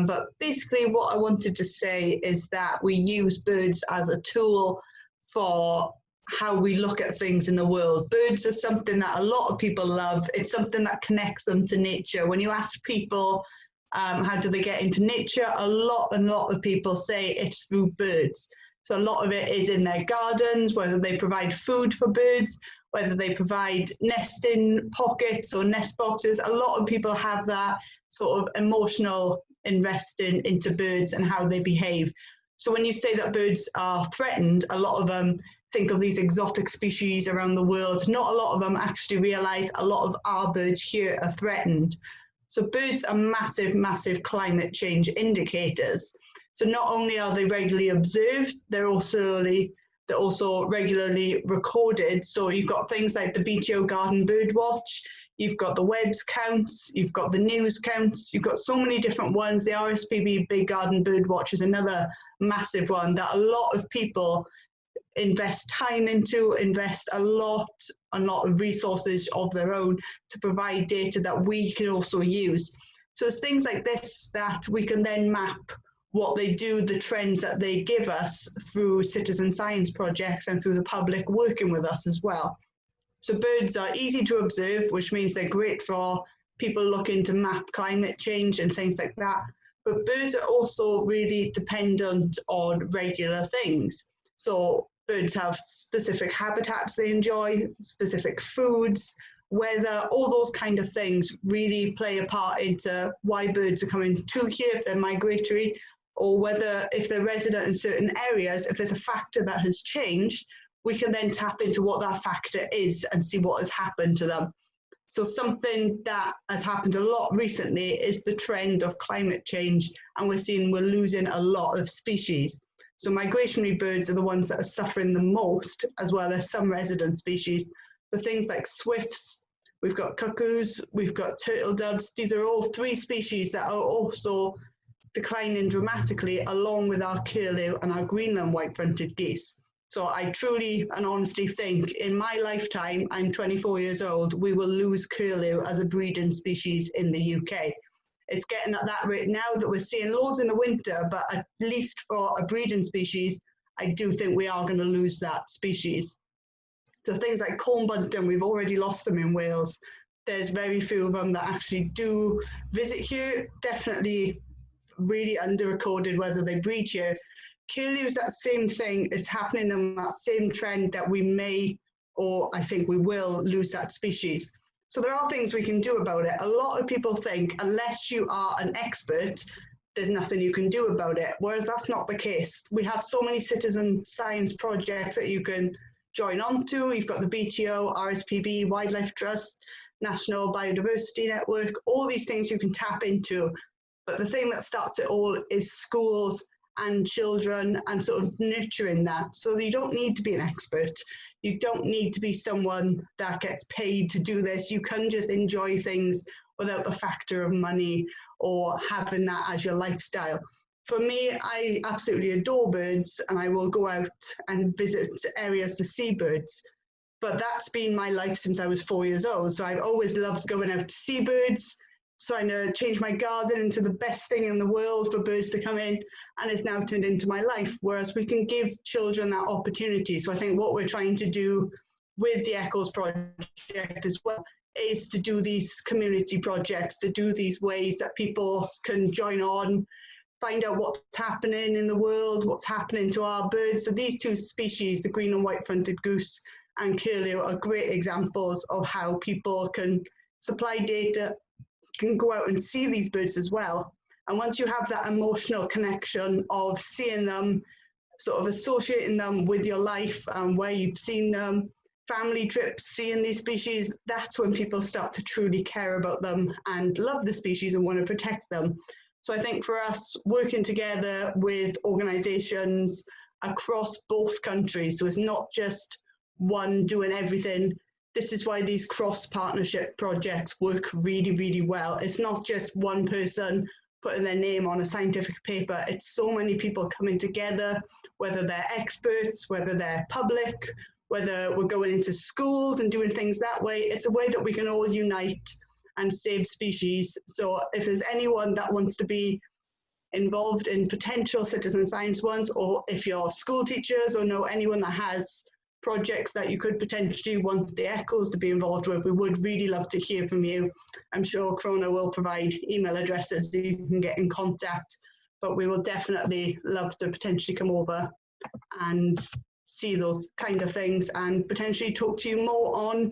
But basically what I wanted to say is that we use birds as a tool for how we look at things in the world. Birds are something that a lot of people love. It's something that connects them to nature. When you ask people, how do they get into nature? A lot of people say it's through birds. So a lot of it is in their gardens, whether they provide food for birds, whether they provide nesting pockets or nest boxes. A lot of people have that sort of emotional investing into birds and how they behave. So when you say that birds are threatened, a lot of them think of these exotic species around the world. Not a lot of them actually realize a lot of our birds here are threatened. So birds are massive climate change indicators. So not only are they regularly observed, they're also regularly recorded. So you've got things like the BTO Garden Bird Watch, you've got the webs counts, you've got the news counts, you've got so many different ones. The RSPB Big Garden Bird Watch is another massive one that a lot of people invest time into, invest a lot of resources of their own to provide data that we can also use. So it's things like this that we can then map what they do, the trends that they give us through citizen science projects and through the public working with us as well. So birds are easy to observe, which means they're great for people looking to map climate change and things like that. But birds are also really dependent on regular things. So birds have specific habitats they enjoy, specific foods, weather, all those kind of things really play a part into why birds are coming to here if they're migratory, or whether if they're resident in certain areas, if there's a factor that has changed, we can then tap into what that factor is and see what has happened to them. So something that has happened a lot recently is the trend of climate change, and we're losing a lot of species. So migratory birds are the ones that are suffering the most, as well as some resident species. But things like swifts, we've got cuckoos, we've got turtle doves. These are all 3 species that are also declining dramatically, along with our curlew and our Greenland white-fronted geese. So I truly and honestly think in my lifetime, I'm 24 years old, we will lose curlew as a breeding species in the UK. It's getting at that rate now that we're seeing loads in the winter, but at least for a breeding species, I do think we are going to lose that species. So things like corn bunting, we've already lost them in Wales. There's very few of them that actually do visit here, definitely really under-recorded whether they breed here. Curlew's that same thing, it's happening in that same trend that we may, or I think we will, lose that species. So there are things we can do about it. A lot of people think unless you are an expert, there's nothing you can do about it, whereas that's not the case. We have so many citizen science projects that you can join on to. You've got the BTO, RSPB, Wildlife Trust, National Biodiversity Network, all these things you can tap into. But the thing that starts it all is schools and children and sort of nurturing that. So you don't need to be an expert. You don't need to be someone that gets paid to do this. You can just enjoy things without the factor of money or having that as your lifestyle. For me, I absolutely adore birds and I will go out and visit areas to see birds. But that's been my life since I was 4 years old. So I've always loved going out to see birds, trying to change my garden into the best thing in the world for birds to come in, and it's now turned into my life, whereas we can give children that opportunity. So I think what we're trying to do with the Echoes project as well is to do these community projects, to do these ways that people can join on, find out what's happening in the world, what's happening to our birds. So these 2 species, the green and white-fronted goose and curlew, are great examples of how people can supply data, can go out and see these birds as well. And once you have that emotional connection of seeing them, sort of associating them with your life and where you've seen them, family trips, seeing these species, that's when people start to truly care about them and love the species and want to protect them. So I think for us, working together with organisations across both countries, so it's not just one doing everything. This is why these cross-partnership projects work really, really well. It's not just one person putting their name on a scientific paper. It's so many people coming together, whether they're experts, whether they're public, whether we're going into schools and doing things that way. It's a way that we can all unite and save species. So if there's anyone that wants to be involved in potential citizen science ones, or if you're school teachers or know anyone that has projects that you could potentially want the Echoes to be involved with, we would really love to hear from you. I'm sure Crona will provide email addresses that you can get in contact, but we will definitely love to potentially come over and see those kind of things and potentially talk to you more on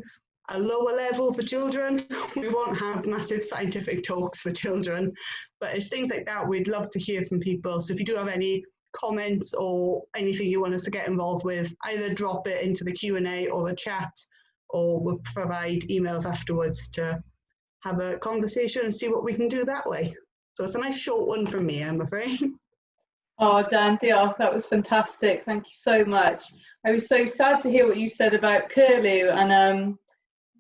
a lower level for children. We won't have massive scientific talks for children, but it's things like that we'd love to hear from people. So if you do have any comments or anything you want us to get involved with, either drop it into the Q&A or the chat, or we'll provide emails afterwards to have a conversation and see what we can do that way. So it's a nice short one from me, I'm afraid. Oh, Dan, that was fantastic. Thank you so much. I was so sad to hear what you said about Curlew, and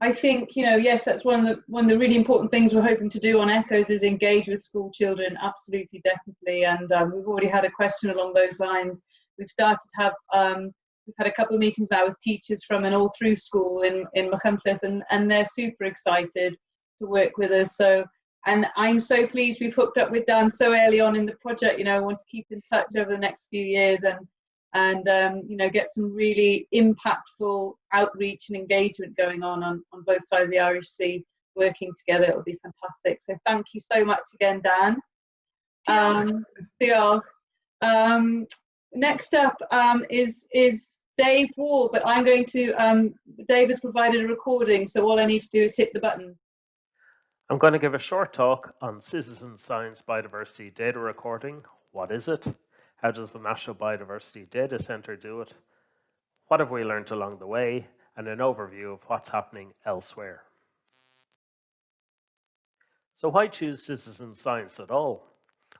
I think, you know, yes, that's one of the really important things we're hoping to do on Echoes is engage with school children, absolutely, definitely. And we've already had a question along those lines. We've started to have we've had a couple of meetings now with teachers from an all-through school in Machynlleth, and they're super excited to work with us. So. And I'm so pleased we've hooked up with Dan so early on in the project. You know, I want to keep in touch over the next few years and you know, get some really impactful outreach and engagement going on both sides of the Irish Sea, working together. It will be fantastic. So thank you so much again, Dan. Next up is Dave Wall, but I'm going to, Dave has provided a recording, so all I need to do is hit the button. I'm going to give a short talk on citizen science biodiversity data recording. What is it? How does the National Biodiversity Data Centre do it? What have we learned along the way? And an overview of what's happening elsewhere. So why choose citizen science at all?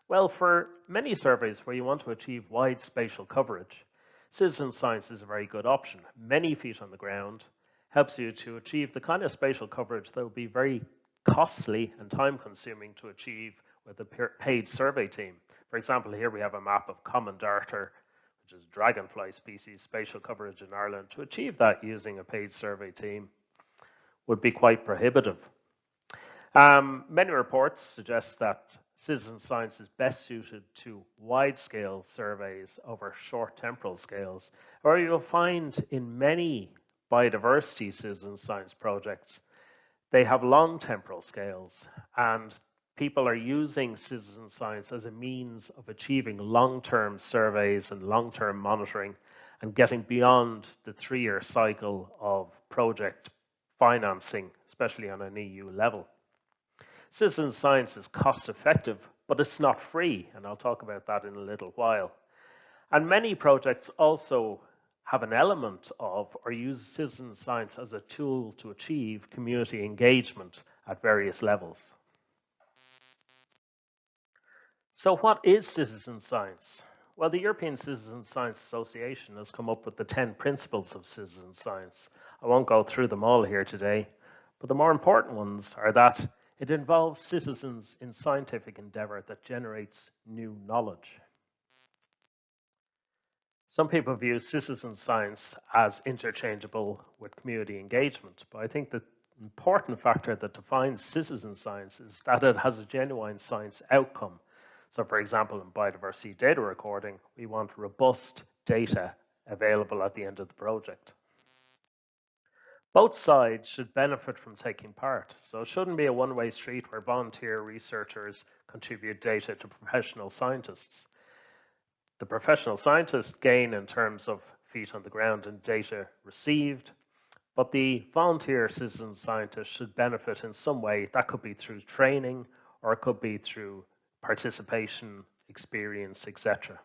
Well, for many surveys where you want to achieve wide spatial coverage, citizen science is a very good option. Many feet on the ground, helps you to achieve the kind of spatial coverage that will be very costly and time-consuming to achieve with a paid survey team. For example, here we have a map of common darter, which is dragonfly species spatial coverage in Ireland. To achieve that using a paid survey team would be quite prohibitive. Many reports suggest that citizen science is best suited to wide-scale surveys over short temporal scales, or you'll find in many biodiversity citizen science projects they have long temporal scales, and people are using citizen science as a means of achieving long-term surveys and long-term monitoring and getting beyond the 3-year cycle of project financing, especially on an EU level. Citizen science is cost-effective, but it's not free, and I'll talk about that in a little while. And many projects also have an element of or use citizen science as a tool to achieve community engagement at various levels. So what is citizen science? Well, the European Citizen Science Association has come up with the 10 principles of citizen science. I won't go through them all here today, but the more important ones are that it involves citizens in scientific endeavor that generates new knowledge. Some people view citizen science as interchangeable with community engagement, but I think the important factor that defines citizen science is that it has a genuine science outcome. So for example, in biodiversity data recording, we want robust data available at the end of the project. Both sides should benefit from taking part, so it shouldn't be a one-way street where volunteer researchers contribute data to professional scientists. The professional scientists gain in terms of feet on the ground and data received, but the volunteer citizen scientists should benefit in some way. That could be through training, or it could be through participation, experience, etc.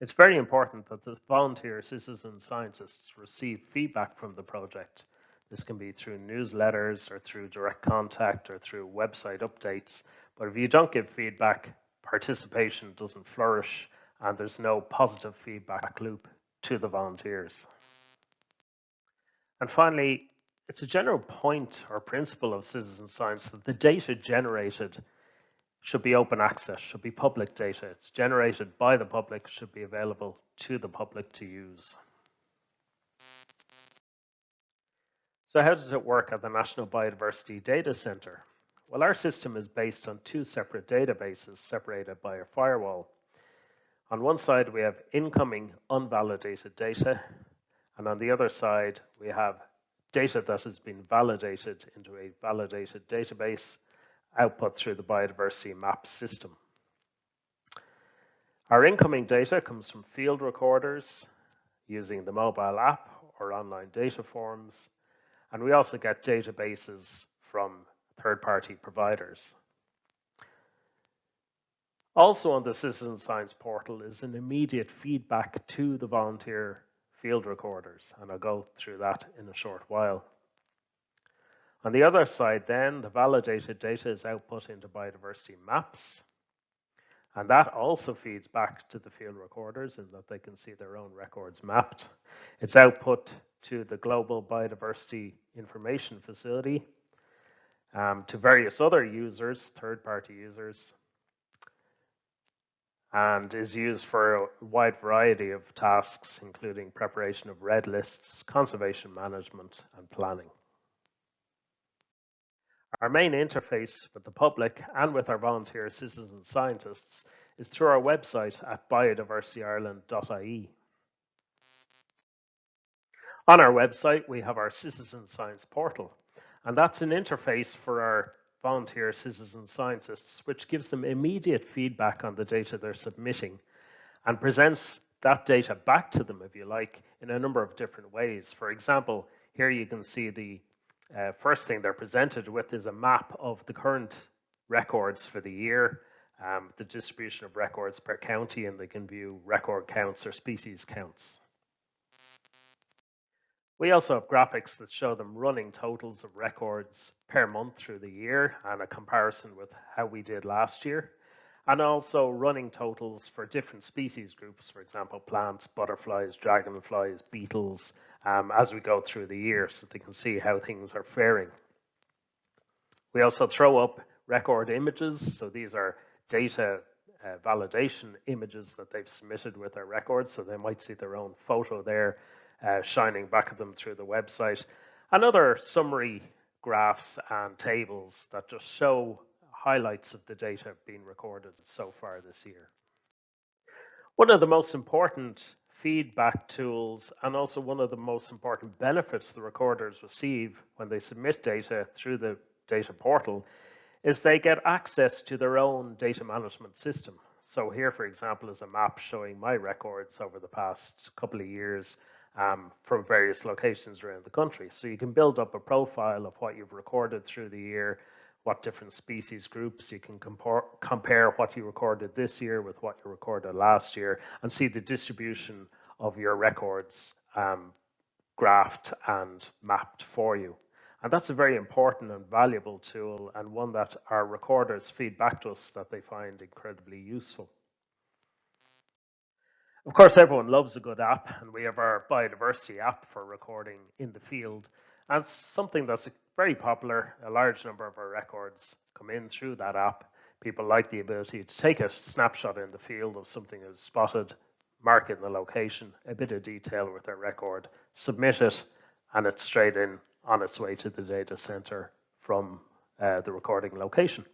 It's very important that the volunteer citizen scientists receive feedback from the project. This can be through newsletters or through direct contact or through website updates, but if you don't give feedback, participation doesn't flourish and there's no positive feedback loop to the volunteers. And finally, it's a general point or principle of citizen science that the data generated should be open access, should be public data. It's generated by the public, should be available to the public to use. So how does it work at the National Biodiversity Data Centre? Well, our system is based on 2 separate databases separated by a firewall. On one side, we have incoming unvalidated data, and on the other side, we have data that has been validated into a validated database output through the biodiversity map system. Our incoming data comes from field recorders using the mobile app or online data forms, and we also get databases from third-party providers. Also on the Citizen Science portal is an immediate feedback to the volunteer field recorders, and I'll go through that in a short while. On the other side then, the validated data is output into biodiversity maps, And that also feeds back to the field recorders in that they can see their own records mapped. It's output to the Global Biodiversity Information Facility, to various other users, third-party users, and is used for a wide variety of tasks, including preparation of red lists, conservation management, and planning. Our main interface with the public and with our volunteer citizen scientists is through our website at biodiversityireland.ie. On our website, we have our citizen science portal, and that's an interface for our volunteer citizen scientists, which gives them immediate feedback on the data they're submitting and presents that data back to them, if you like, in a number of different ways. For example, here you can see the first thing they're presented with is a map of the current records for the year, the distribution of records per county, and they can view record counts or species counts. We also have graphics that show them running totals of records per month through the year and a comparison with how we did last year, and also running totals for different species groups, for example, plants, butterflies, dragonflies, beetles, as we go through the year so they can see how things are faring. We also throw up record images, so these are data validation images that they've submitted with their records, so they might see their own photo there shining back at them through the website, and other summary graphs and tables that just show highlights of the data being recorded so far this year. One of the most important feedback tools and also one of the most important benefits the recorders receive when they submit data through the data portal is they get access to their own data management system. So here, for example, is a map showing my records over the past couple of years from various locations around the country. So you can build up a profile of what you've recorded through the year, what different species groups, you can compare what you recorded this year with what you recorded last year and see the distribution of your records graphed and mapped for you. And that's a very important and valuable tool, and one that our recorders feed back to us that they find incredibly useful. Of course, everyone loves a good app, and we have our biodiversity app for recording in the field. And it's something that's very popular. A large number of our records come in through that app. People like the ability to take a snapshot in the field of something that's spotted, mark in the location, a bit of detail with their record, submit it, and it's straight in on its way to the data center from the recording location.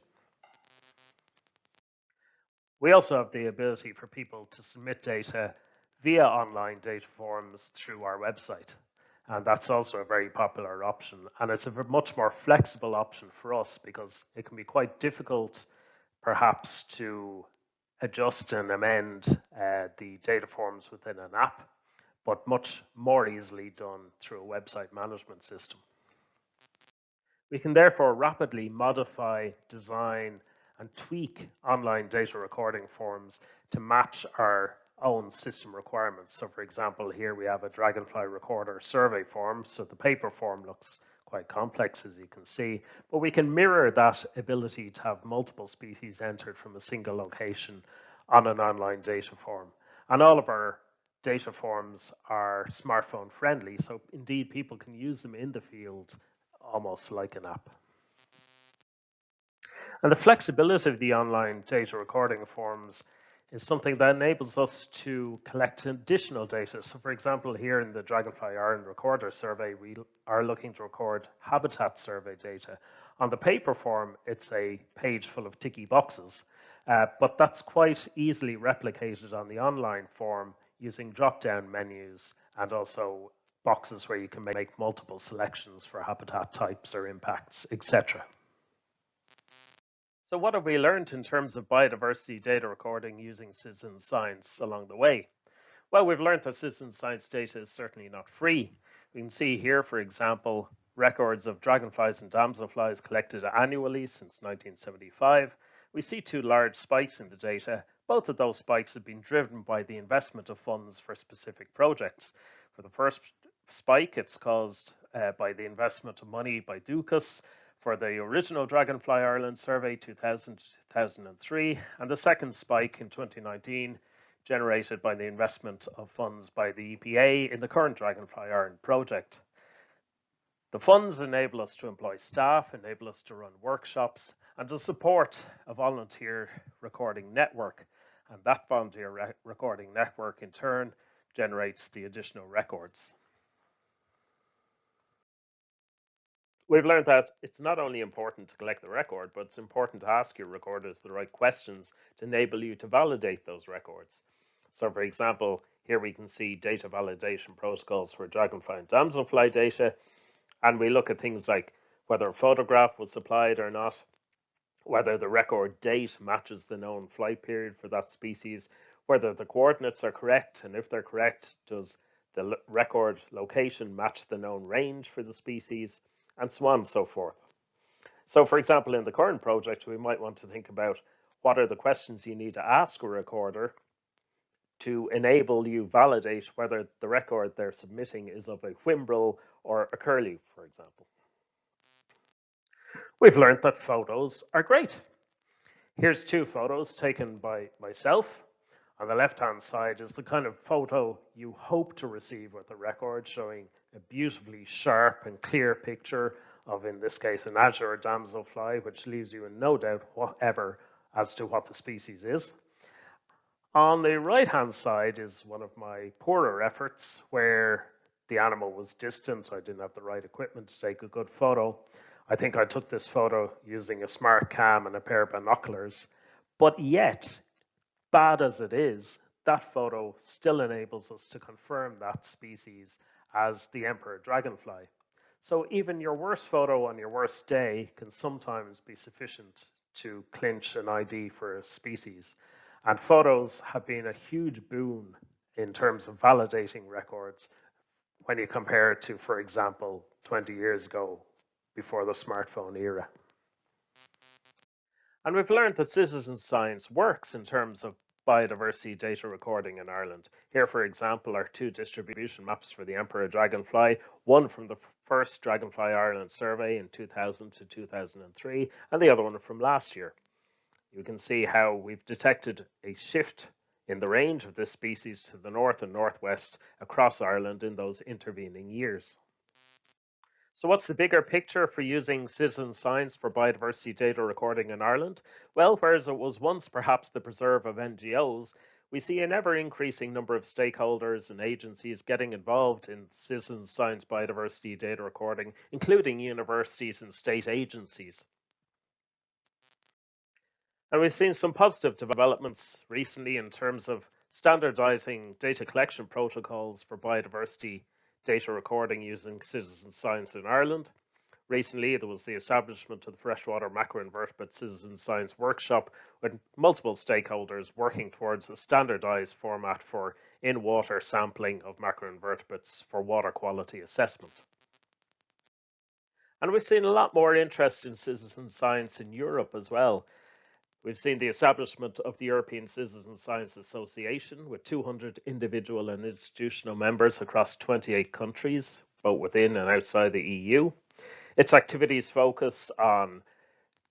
We also have the ability for people to submit data via online data forms through our website. And that's also a very popular option. And it's a much more flexible option for us because it can be quite difficult, perhaps, to adjust and amend the data forms within an app, but much more easily done through a website management system. We can therefore rapidly modify, design, and tweak online data recording forms to match our own system requirements. So for example, here we have a dragonfly recorder survey form. So the paper form looks quite complex, as you can see, but we can mirror that ability to have multiple species entered from a single location on an online data form. And all of our data forms are smartphone friendly. So indeed, people can use them in the field almost like an app. And the flexibility of the online data recording forms is something that enables us to collect additional data. So for example, here in the Dragonfly Ireland Recorder Survey, we are looking to record habitat survey data. On the paper form, it's a page full of ticky boxes, but that's quite easily replicated on the online form using drop-down menus and also boxes where you can make multiple selections for habitat types or impacts, etc. So what have we learned in terms of biodiversity data recording using citizen science along the way? Well, we've learned that citizen science data is certainly not free. We can see here, for example, records of dragonflies and damselflies collected annually since 1975. We see two large spikes in the data. Both of those spikes have been driven by the investment of funds for specific projects. For the first spike, it's caused by the investment of money by Ducas for the original Dragonfly Ireland survey 2000 to 2003, and the second spike in 2019 generated by the investment of funds by the EPA in the current Dragonfly Ireland project. The funds enable us to employ staff, enable us to run workshops, and to support a volunteer recording network. And that volunteer recording network in turn generates the additional records. We've learned that it's not only important to collect the record, but it's important to ask your recorders the right questions to enable you to validate those records. So for example, here we can see data validation protocols for dragonfly and damselfly data. And we look at things like whether a photograph was supplied or not, whether the record date matches the known flight period for that species, whether the coordinates are correct, and if they're correct, does the record location match the known range for the species, and so on and so forth. So for example, in the current project, we might want to think about what are the questions you need to ask a recorder to enable you validate whether the record they're submitting is of a whimbrel or a curlew, for example. We've learned that photos are great. Here's two photos taken by myself. On the left-hand side is the kind of photo you hope to receive with a record, showing a beautifully sharp and clear picture of, in this case, an azure damselfly, which leaves you in no doubt whatever as to what the species is. On the right-hand side is one of my poorer efforts where the animal was distant. I didn't have the right equipment to take a good photo. I think I took this photo using a smart cam and a pair of binoculars. But yet, bad as it is, that photo still enables us to confirm that species as the emperor dragonfly. So even your worst photo on your worst day can sometimes be sufficient to clinch an ID for a species. And photos have been a huge boon in terms of validating records when you compare it to, for example, 20 years ago, before the smartphone era. And we've learned that citizen science works in terms of biodiversity data recording in Ireland. Here, for example, are two distribution maps for the emperor dragonfly, one from the first Dragonfly Ireland survey in 2000 to 2003, and the other one from last year. You can see how we've detected a shift in the range of this species to the north and northwest across Ireland in those intervening years. So what's the bigger picture for using citizen science for biodiversity data recording in Ireland? Well, whereas it was once perhaps the preserve of NGOs, we see an ever-increasing number of stakeholders and agencies getting involved in citizen science biodiversity data recording, including universities and state agencies. And we've seen some positive developments recently in terms of standardizing data collection protocols for biodiversity data recording using citizen science in Ireland. Recently, there was the establishment of the Freshwater Macroinvertebrate Citizen Science Workshop with multiple stakeholders working towards a standardized format for in-water sampling of macroinvertebrates for water quality assessment. And we've seen a lot more interest in citizen science in Europe as well. We've seen the establishment of the European Citizen Science Association with 200 individual and institutional members across 28 countries, both within and outside the EU. Its activities focus on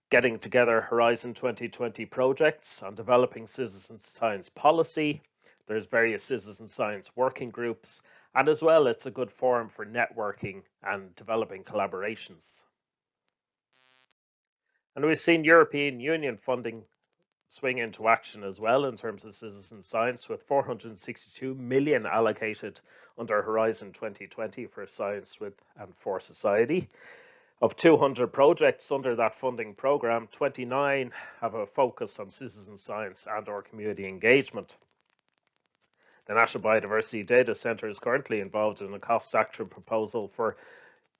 getting together Horizon 2020 projects, on developing citizen science policy. There's various citizen science working groups, and as well, it's a good forum for networking and developing collaborations. And we've seen European Union funding swing into action as well in terms of citizen science, with 462 million allocated under Horizon 2020 for science with and for society. Of 200 projects under that funding programme, 29 have a focus on citizen science and or community engagement. The National Biodiversity Data Centre is currently involved in a cost action proposal for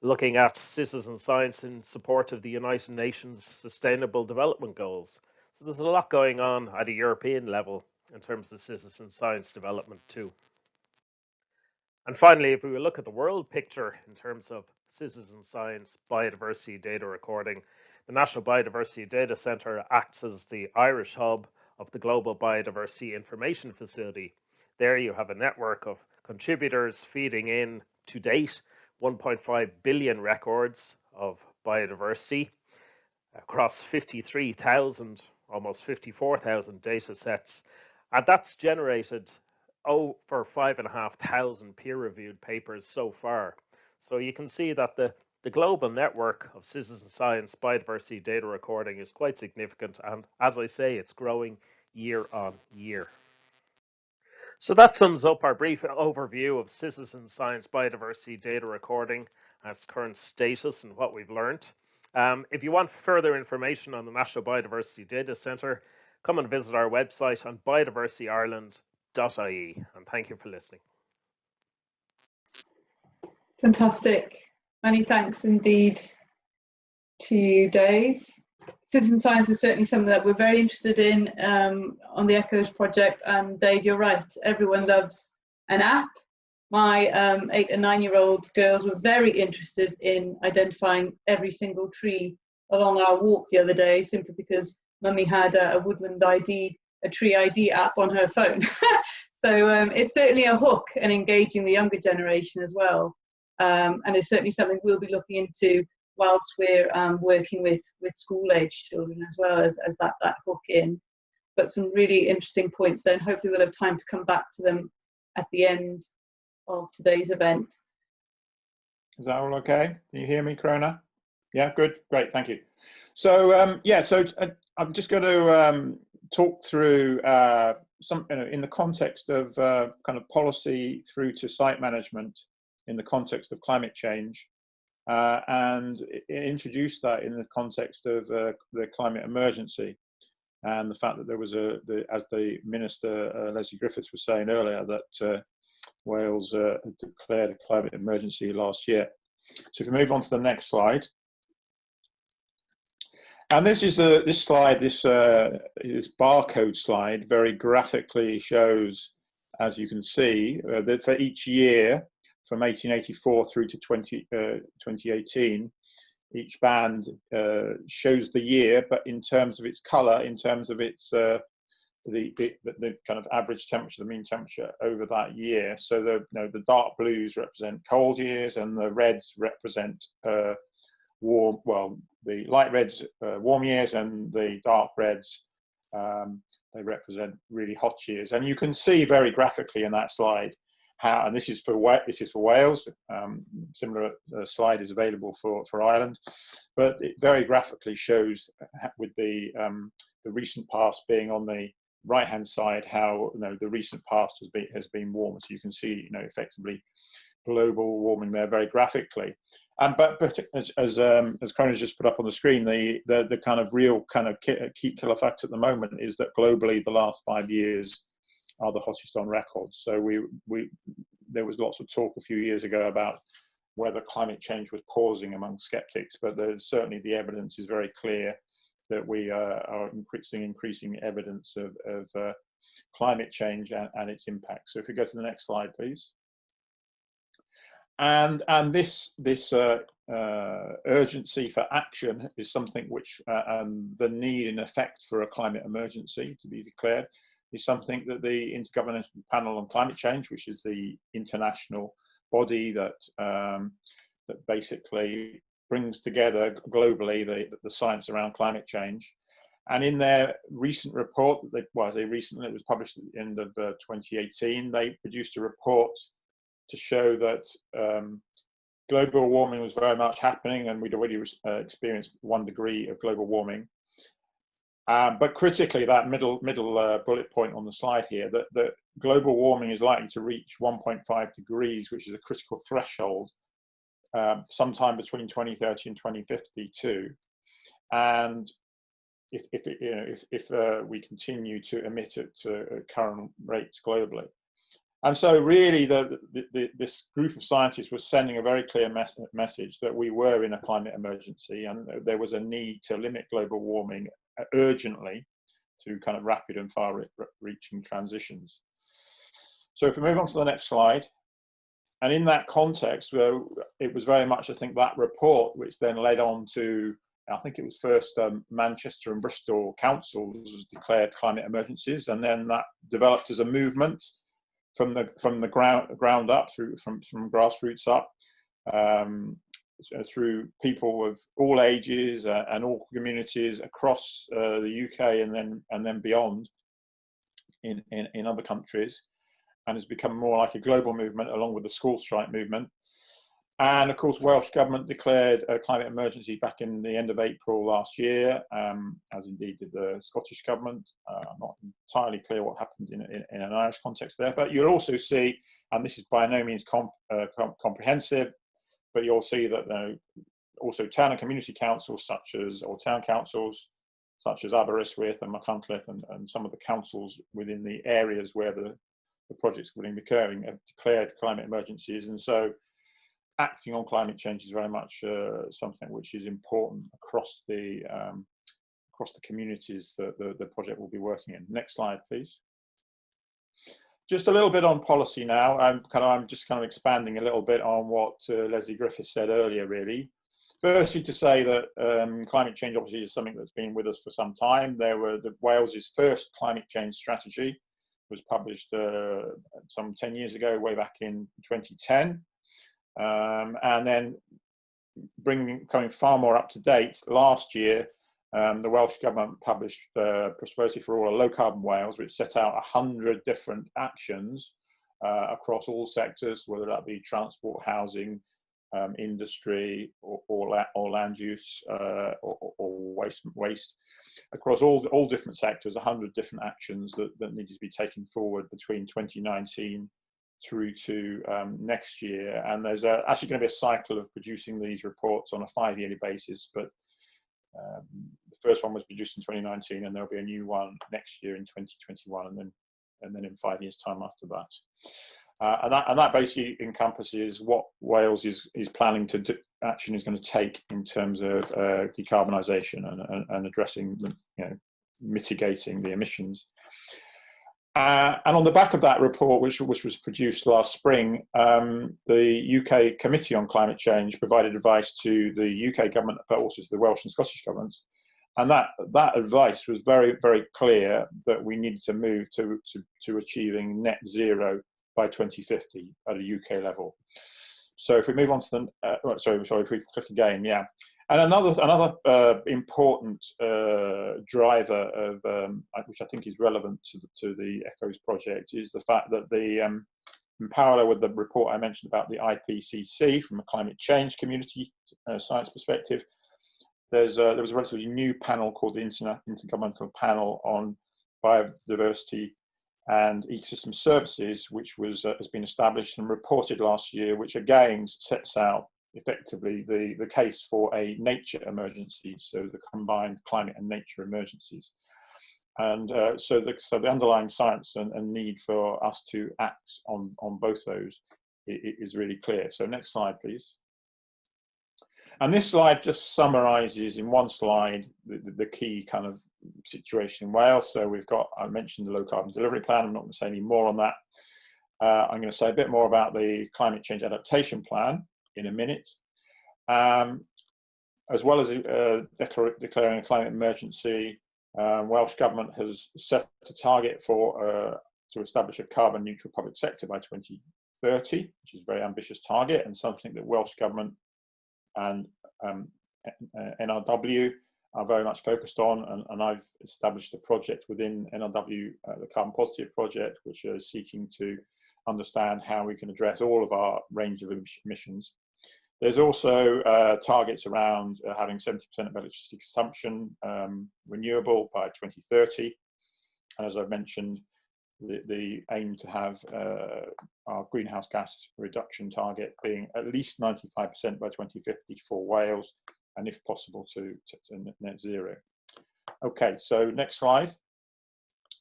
looking at citizen science in support of the United Nations Sustainable Development Goals. So there's a lot going on at a European level in terms of citizen science development too. And finally, if we look at the world picture in terms of citizen science biodiversity data recording, the National Biodiversity Data Centre acts as the Irish hub of the Global Biodiversity Information Facility. There you have a network of contributors feeding in, to date, 1.5 billion records of biodiversity. across 53,000, almost 54,000 data sets. And that's generated over 5,500 peer-reviewed papers so far. So you can see that the global network of citizen science biodiversity data recording is quite significant. And as I say, it's growing year on year. So that sums up our brief overview of citizen science biodiversity data recording and its current status and what we've learned. If you want further information on the National Biodiversity Data Centre, come and visit our website on biodiversityireland.ie. And thank you for listening. Fantastic. Many thanks indeed to you, Dave. Citizen science is certainly something that we're very interested in on the Echoes project. And Dave, you're right. Everyone loves an app. My 8 and 9-year-old girls were very interested in identifying every single tree along our walk the other day, simply because Mummy had a woodland ID, a tree ID app on her phone. So it's certainly a hook and engaging the younger generation as well. And it's certainly something we'll be looking into whilst we're working with school-age children as well as that hook in. But some really interesting points then. Hopefully we'll have time to come back to them at the end of today's event. Is that all okay? Can you hear me, Crona? Yeah, good, great, thank you. So yeah, so I'm just going to talk through some, in the context of kind of policy through to site management in the context of climate change, and introduce that in the context of the climate emergency, and the fact that there was as the Minister Lesley Griffiths was saying earlier, that Wales declared a climate emergency last year. So if we move on to the next slide. And this is this slide, this barcode slide, very graphically shows, as you can see, that for each year from 1884 through to 2018, each band shows the year, but in terms of its colour, in terms of its the kind of average temperature, the mean temperature over that year. So the dark blues represent cold years, and the reds represent warm. Well, the light reds warm years, and the dark reds they represent really hot years. And you can see very graphically in that slide how, and this is for Wales. Similar slide is available for Ireland, but it very graphically shows with the recent past being on the right-hand side how the recent past has been warm. So you can see effectively global warming there very graphically. But as Crona's just put up on the screen, the kind of real kind of key killer fact at the moment is that globally the last 5 years are the hottest on record. So there was lots of talk a few years ago about whether climate change was pausing among skeptics, but there's certainly the evidence is very clear that we are increasing evidence of climate change and its impact. So if we go to the next slide, please. And this urgency for action is something which, and the need in effect for a climate emergency to be declared, is something that the Intergovernmental Panel on Climate Change, which is the international body that that basically brings together globally the science around climate change. And in their recent report, it was published at the end of 2018, they produced a report to show that global warming was very much happening, and we'd already experienced 1 degree of global warming. But critically, that middle bullet point on the slide here, that global warming is likely to reach 1.5 degrees, which is a critical threshold, sometime between 2030 and 2052. And if we continue to emit at current rates globally. And so really this group of scientists was sending a very clear message that we were in a climate emergency, and there was a need to limit global warming urgently through kind of rapid and far-reaching transitions. So if we move on to the next slide. And in that context, it was very much, I think, that report which then led on to, I think it was first Manchester and Bristol councils declared climate emergencies, and then that developed as a movement from the ground up, from grassroots up, through people of all ages and all communities across the UK and then beyond in other countries, and has become more like a global movement along with the school strike movement. And of course, Welsh Government declared a climate emergency back in the end of April last year, as indeed did the Scottish Government. I'm not entirely clear what happened in an Irish context there, but you'll also see, and this is by no means comprehensive, but you'll see that also town and community councils or town councils such as Aberystwyth and Machynlleth and some of the councils within the areas where the projects are going to be occurring have declared climate emergencies. And so acting on climate change is very much something which is important across the communities that the project will be working in. Next slide, please. Just a little bit on policy now. I'm just kind of expanding a little bit on what Lesley Griffiths said earlier, really. Firstly, to say that climate change obviously is something that's been with us for some time. Wales's first climate change strategy was published some 10 years ago, way back in 2010. And then coming far more up to date, last year, the Welsh Government published Prosperity for All, a low carbon Wales, which set out 100 different actions across all sectors, whether that be transport, housing, industry, or land use, or waste, across all different sectors, 100 different actions that needed to be taken forward between 2019 through to next year. And there's actually going to be a cycle of producing these reports on a 5-yearly basis, but the first one was produced in 2019, and there'll be a new one next year in 2021, and then in 5 years' time after that. And that basically encompasses what Wales is planning to do, action is going to take in terms of decarbonisation and addressing, mitigating the emissions. And on the back of that report, which was produced last spring, the UK Committee on Climate Change provided advice to the UK government, but also to the Welsh and Scottish governments. And that advice was very, very clear that we needed to move to achieving net zero by 2050 at a UK level. So if we move on to the, sorry, if we click again, yeah. And another important driver of, which I think is relevant to the ECHOS project, is the fact that in parallel with the report I mentioned about the IPCC from a climate change community science perspective, there was a relatively new panel called the Intergovernmental Panel on Biodiversity and Ecosystem Services, which has been established and reported last year, which again sets out effectively the case for a nature emergency, so the combined climate and nature emergencies. And so the underlying science and need for us to act on both those is really clear. So next slide, please. And this slide just summarizes in one slide the key kind of situation in Wales. So we've got, I mentioned the low carbon delivery plan. I'm not going to say any more on that. I'm going to say a bit more about the climate change adaptation plan in a minute. As well as declaring a climate emergency, Welsh Government has set a target to establish a carbon neutral public sector by 2030, which is a very ambitious target and something that Welsh Government and NRW are very much focused on, and I've established a project within NRW, the Carbon Positive Project, which is seeking to understand how we can address all of our range of emissions. There's also targets around having 70% of electricity consumption renewable by 2030, and as I've mentioned, the aim to have our greenhouse gas reduction target being at least 95% by 2050 for Wales, and if possible to net zero. Okay, so next slide.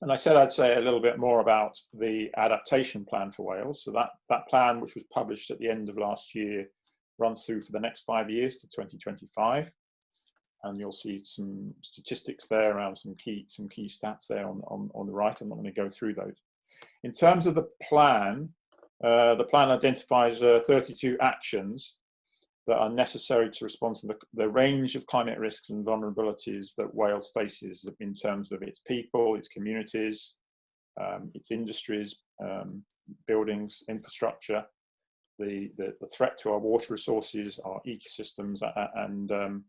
And I said I'd say a little bit more about the adaptation plan for Wales. So that plan, which was published at the end of last year, runs through for the next 5 years to 2025. And you'll see some statistics there around some key stats there on the right. I'm not going to go through those. In terms of the plan identifies 32 actions that are necessary to respond to the range of climate risks and vulnerabilities that Wales faces in terms of its people, its communities, its industries, buildings, infrastructure, the threat to our water resources, our ecosystems, and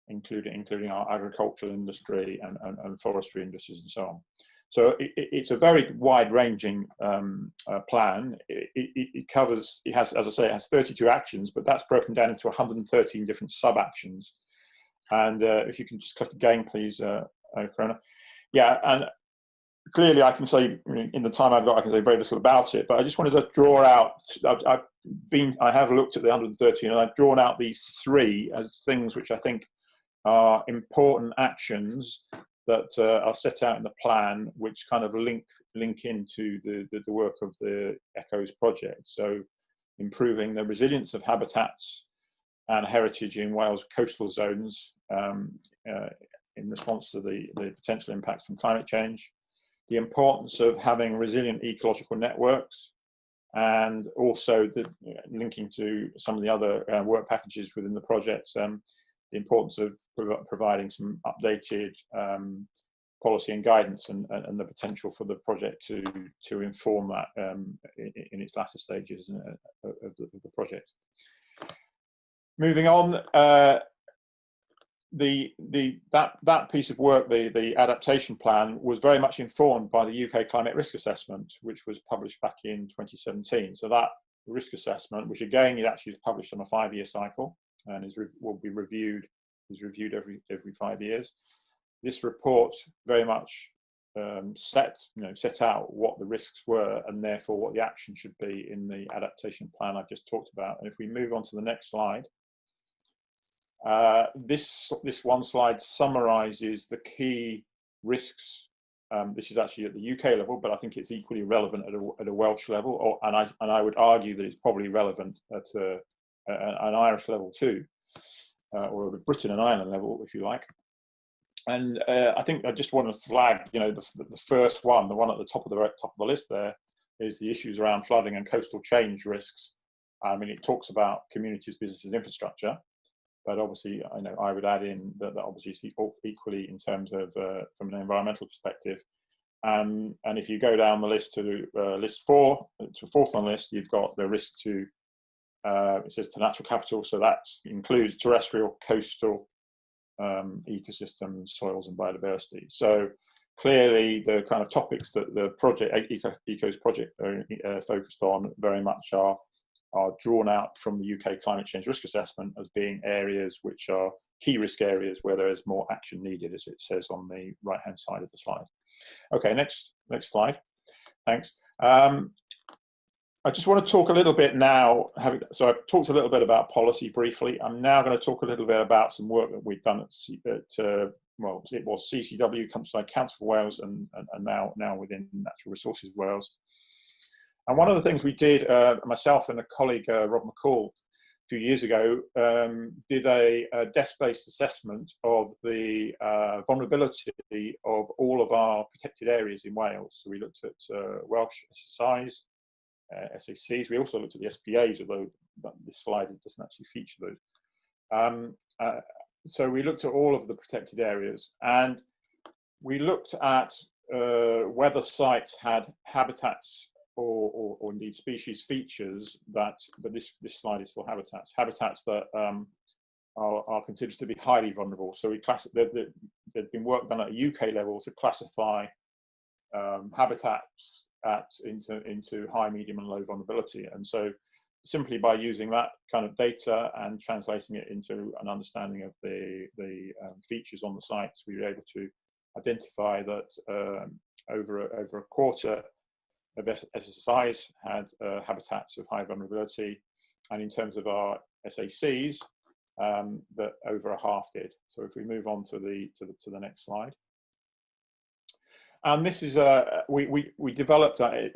including our agricultural industry and forestry industries and so on. So it's a very wide-ranging plan. It covers, it has, as I say, it has 32 actions, but that's broken down into 113 different sub-actions. And if you can just click again, please, Crona. Yeah, and clearly I can say, in the time I've got, I can say very little about it, but I just wanted to draw out, I have looked at the 113 and I've drawn out these 3 as things which I think are important actions that are set out in the plan, which kind of link into the work of the ECHOS project. So improving the resilience of habitats and heritage in Wales coastal zones in response to the potential impacts from climate change, the importance of having resilient ecological networks, and also linking to some of the other work packages within the project, the importance of providing some updated policy and guidance, and the potential for the project to inform that in its latter stages of the project. Moving on, that piece of work, the adaptation plan, was very much informed by the UK Climate Risk Assessment, which was published back in 2017. So that risk assessment, which again is actually published on a 5-year cycle and will be reviewed every 5 years. This report very much set out what the risks were and therefore what the action should be in the adaptation plan I've just talked about. And if we move on to the next slide, this one slide summarizes the key risks. This is actually at the UK level, but I think it's equally relevant at a Welsh level, and I would argue that it's probably relevant at an Irish level too, or a Britain and Ireland level, if you like. And I think I just want to flag, the first one, the one at the top of the list there, is the issues around flooding and coastal change risks. I mean, it talks about communities, businesses, infrastructure, but obviously, I would add in that obviously it's equally in terms of from an environmental perspective. And if you go down the list to list 4, to fourth on the list, you've got the risk to it says to natural capital, so that includes terrestrial, coastal, ecosystems, soils, and biodiversity. So clearly, the kind of topics that the project ECOS project are focused on very much are drawn out from the UK Climate Change Risk Assessment as being areas which are key risk areas where there is more action needed, as it says on the right-hand side of the slide. Okay, next slide. Thanks. I just want to talk a little bit now, so I've talked a little bit about policy briefly. I'm now going to talk a little bit about some work that we've done well, it was CCW, Countryside Council for Wales, and now within Natural Resources Wales. And one of the things we did, myself and a colleague, Rob McCall, a few years ago, did a desk-based assessment of the vulnerability of all of our protected areas in Wales. So we looked at Welsh SSIs, SACs. We also looked at the SPAs, although this slide doesn't actually feature those. So we looked at all of the protected areas, and we looked at whether sites had habitats or indeed species features but this slide is for habitats that are considered to be highly vulnerable. So there'd been work done at a UK level to classify habitats into high, medium, and low vulnerability. And so simply by using that kind of data and translating it into an understanding of the features on the sites, we were able to identify that over a quarter of SSIs had habitats of high vulnerability, and in terms of our SACs, that over a half did. So if we move on to the next slide. And this is we developed I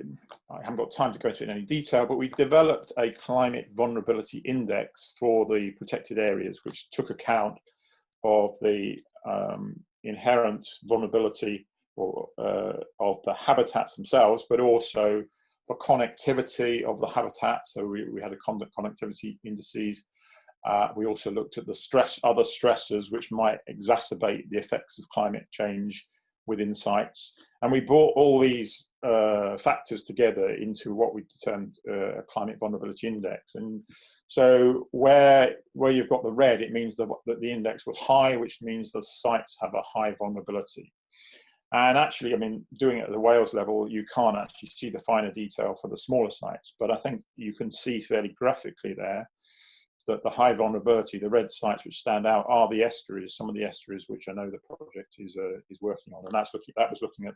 haven't got time to go into it in any detail, but we developed a climate vulnerability index for the protected areas, which took account of the inherent vulnerability of the habitats themselves, but also the connectivity of the habitat. So we had a connectivity indices. We also looked at the other stressors which might exacerbate the effects of climate change, within sites. And we brought all these factors together into what we termed a climate vulnerability index. And so where you've got the red, it means that the index was high, which means the sites have a high vulnerability. And actually, I mean, doing it at the Wales level, you can't actually see the finer detail for the smaller sites, but I think you can see fairly graphically there that the high vulnerability, the red sites which stand out, are the estuaries, some of the estuaries which I know the project is working on, and that was looking at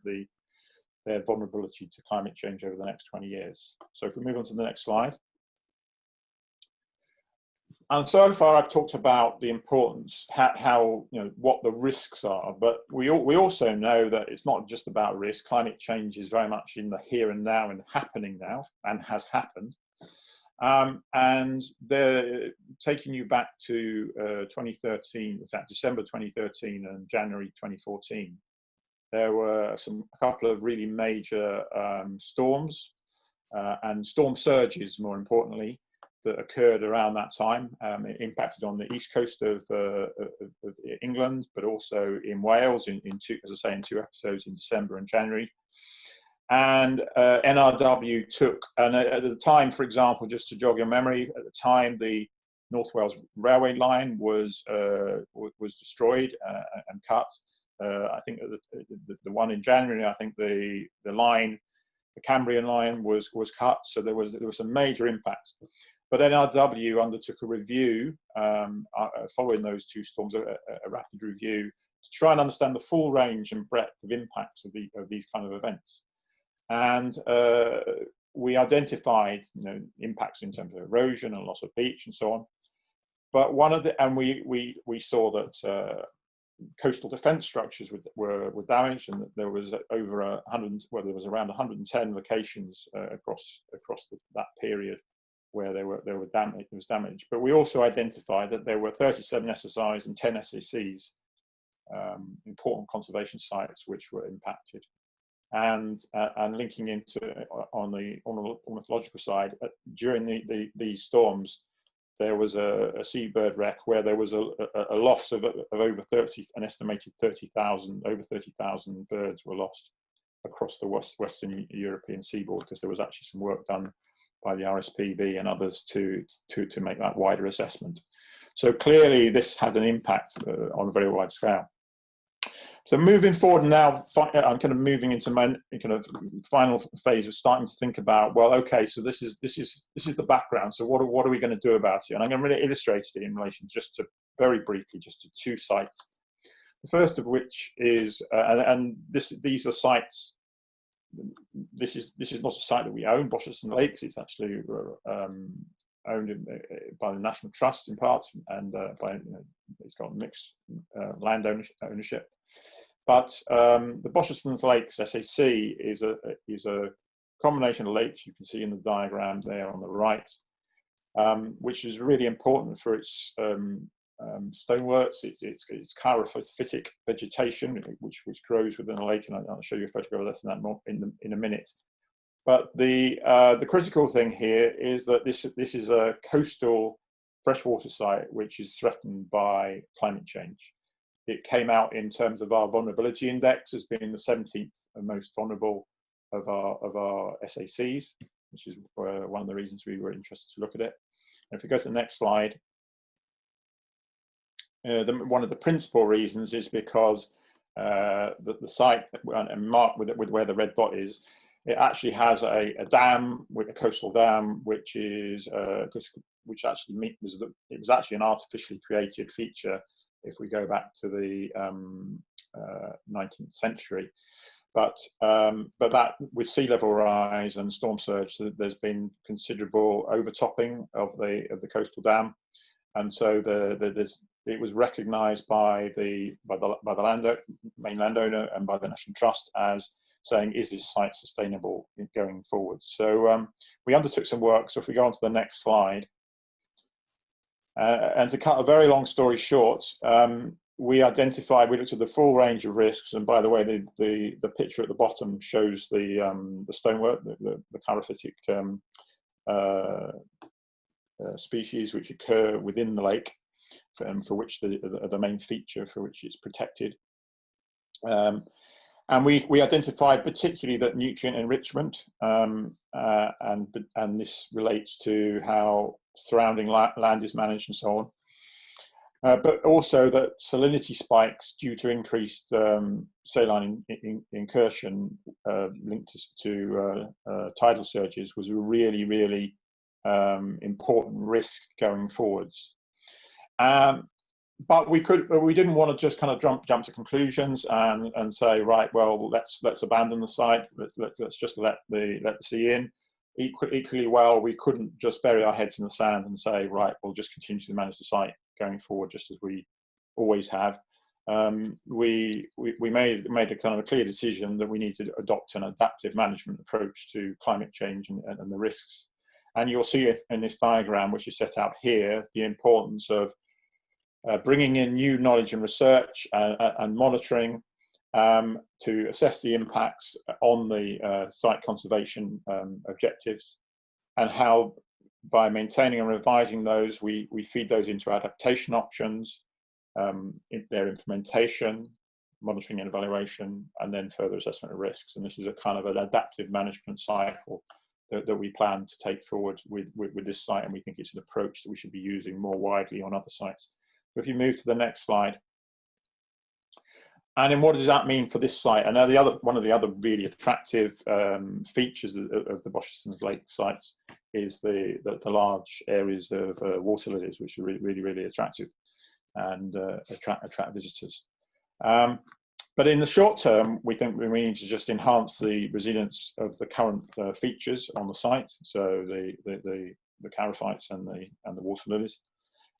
their vulnerability to climate change over the next 20 years. So if we move on to the next slide. And so far, I've talked about the importance, how what the risks are, but we also know that it's not just about risk. Climate change is very much in the here and now and happening now, and has happened. And they're taking you back to 2013, in fact, December 2013 and January 2014. There were a couple of really major storms and storm surges, more importantly, that occurred around that time. It impacted on the east coast of England, but also in Wales, in two episodes in December and January. And NRW took, and at the time, for example, just to jog your memory, at the time the North Wales railway line was destroyed and cut. I think the one in January, I think the Cambrian line was cut, so there was some major impact. But NRW undertook a review following those two storms, a rapid review, to try and understand the full range and breadth of impacts of these kind of events. And we identified impacts in terms of erosion and loss of beach and so on. But we saw that coastal defence structures were damaged, and that there was around 110 locations across that period where there was damage. But we also identified that there were 37 SSIs and 10 SACs, important conservation sites, which were impacted. And linking into on the ornithological side, during these storms, there was a seabird wreck where there was a loss of over 30, an estimated 30,000, over 30,000 birds were lost across the Western European seaboard, because there was actually some work done by the RSPB and others to make that wider assessment. So clearly this had an impact on a very wide scale. So moving forward now, I'm kind of moving into my kind of final phase of starting to think about, well, okay, so this is the background. So what are we going to do about it? And I'm going to really illustrate it in relation just to very briefly just to two sites. The first of which is, these are sites. This is not a site that we own, Bosherston Lakes. It's actually owned by the National Trust in part, and it's got mixed land ownership. But the Bosherston Lakes SAC is a combination of lakes. You can see in the diagram there on the right, which is really important for its stoneworts, its charophytic vegetation, which grows within the lake, and I'll show you a photograph of that in a minute. But the critical thing here is that this is a coastal freshwater site which is threatened by climate change. It came out in terms of our vulnerability index as being the 17th most vulnerable of our SACs, which is one of the reasons we were interested to look at it. And if we go to the next slide, one of the principal reasons is because the site, and marked with where the red dot is, it actually has a dam, a coastal dam, which actually it was actually an artificially created feature if we go back to the 19th century. But that with sea level rise and storm surge, there's been considerable overtopping of the coastal dam, and so it was recognised by the main landowner and by the National Trust as saying, is this site sustainable going forward? So we undertook some work. So if we go on to the next slide, and to cut a very long story short, we looked at the full range of risks. And by the way, the picture at the bottom shows the stonework, the charophytic species which occur within the lake, for which the main feature for which it's protected. And we identified particularly that nutrient enrichment, and this relates to how surrounding land is managed and so on. But also that salinity spikes due to increased saline incursion linked to tidal surges was a really, really important risk going forwards. But we didn't want to just kind of jump to conclusions and say, right, well, let's abandon the site. Let's just let the sea in. Equally well, we couldn't just bury our heads in the sand and say, right, we'll just continue to manage the site going forward, just as we always have. We made a kind of a clear decision that we need to adopt an adaptive management approach to climate change and the risks. And you'll see in this diagram, which is set out here, the importance of bringing in new knowledge and research and monitoring to assess the impacts on the site conservation objectives, and how by maintaining and revising those, we feed those into adaptation options, their implementation, monitoring and evaluation, and then further assessment of risks. And this is a kind of an adaptive management cycle that we plan to take forward with this site, and we think it's an approach that we should be using more widely on other sites. If you move to the next slide. And then what does that mean for this site? And now one of the other really attractive features of the Bosjesons Lake sites is the large areas of water lilies, which are really, really attractive and attract visitors. But in the short term, we think we need to just enhance the resilience of the current features on the site, so the charophytes and the water lilies.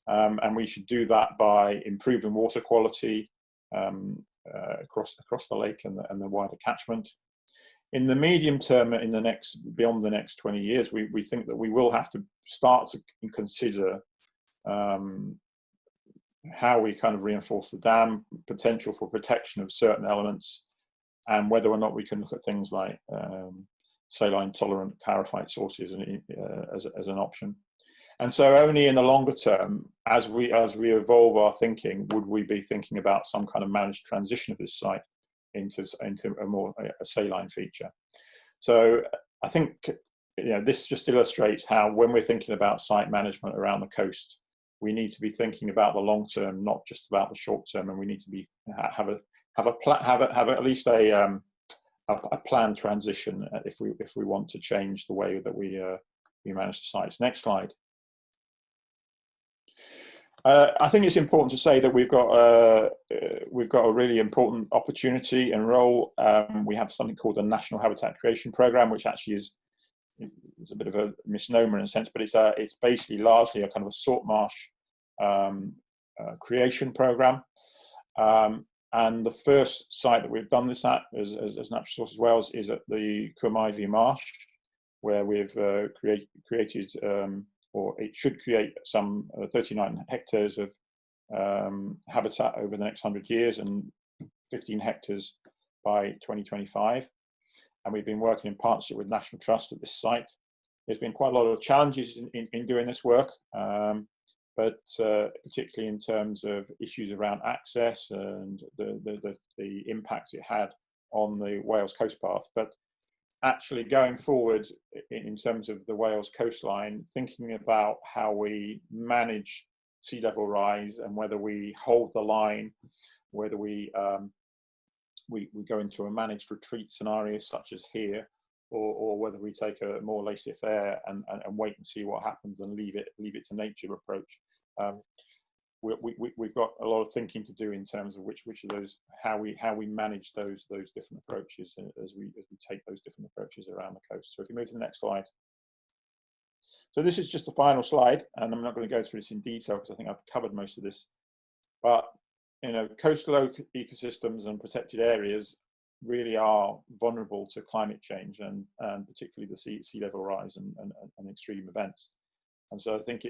And we should do that by improving water quality across the lake and the wider catchment. In the medium term, beyond the next 20 years, we think that we will have to start to consider how we kind of reinforce the dam, potential for protection of certain elements, and whether or not we can look at things like saline tolerant charophyte sources as an option. And so only in the longer term, as we evolve our thinking, would we be thinking about some kind of managed transition of this site into a saline feature. So I think this just illustrates how, when we're thinking about site management around the coast, we need to be thinking about the long term, not just about the short term, and we need to have at least a planned transition if we want to change the way that we manage the sites. Next slide. I think it's important to say that we've got a really important opportunity and role. We have something called the National Habitat Creation Programme, which actually is a bit of a misnomer in a sense, but it's basically largely a kind of a salt marsh creation programme. And the first site that we've done this at as Natural Resources Wales is at the Cwm Marsh, where we've created or it should create some 39 hectares of habitat over the next 100 years and 15 hectares by 2025. And we've been working in partnership with National Trust at this site. There's been quite a lot of challenges in doing this work, but particularly in terms of issues around access and the impacts it had on the Wales coast path. But actually going forward in terms of the Wales coastline, thinking about how we manage sea level rise and whether we hold the line, whether we go into a managed retreat scenario such as here, or whether we take a more laissez-faire and wait and see what happens and leave it to nature approach. We've got a lot of thinking to do in terms of which of those, how we manage those different approaches as we take those different approaches around the coast. So if you move to the next slide. So this is just the final slide, and I'm not going to go through this in detail because I think I've covered most of this. But coastal ecosystems and protected areas really are vulnerable to climate change and particularly the sea level rise and extreme events. And so I think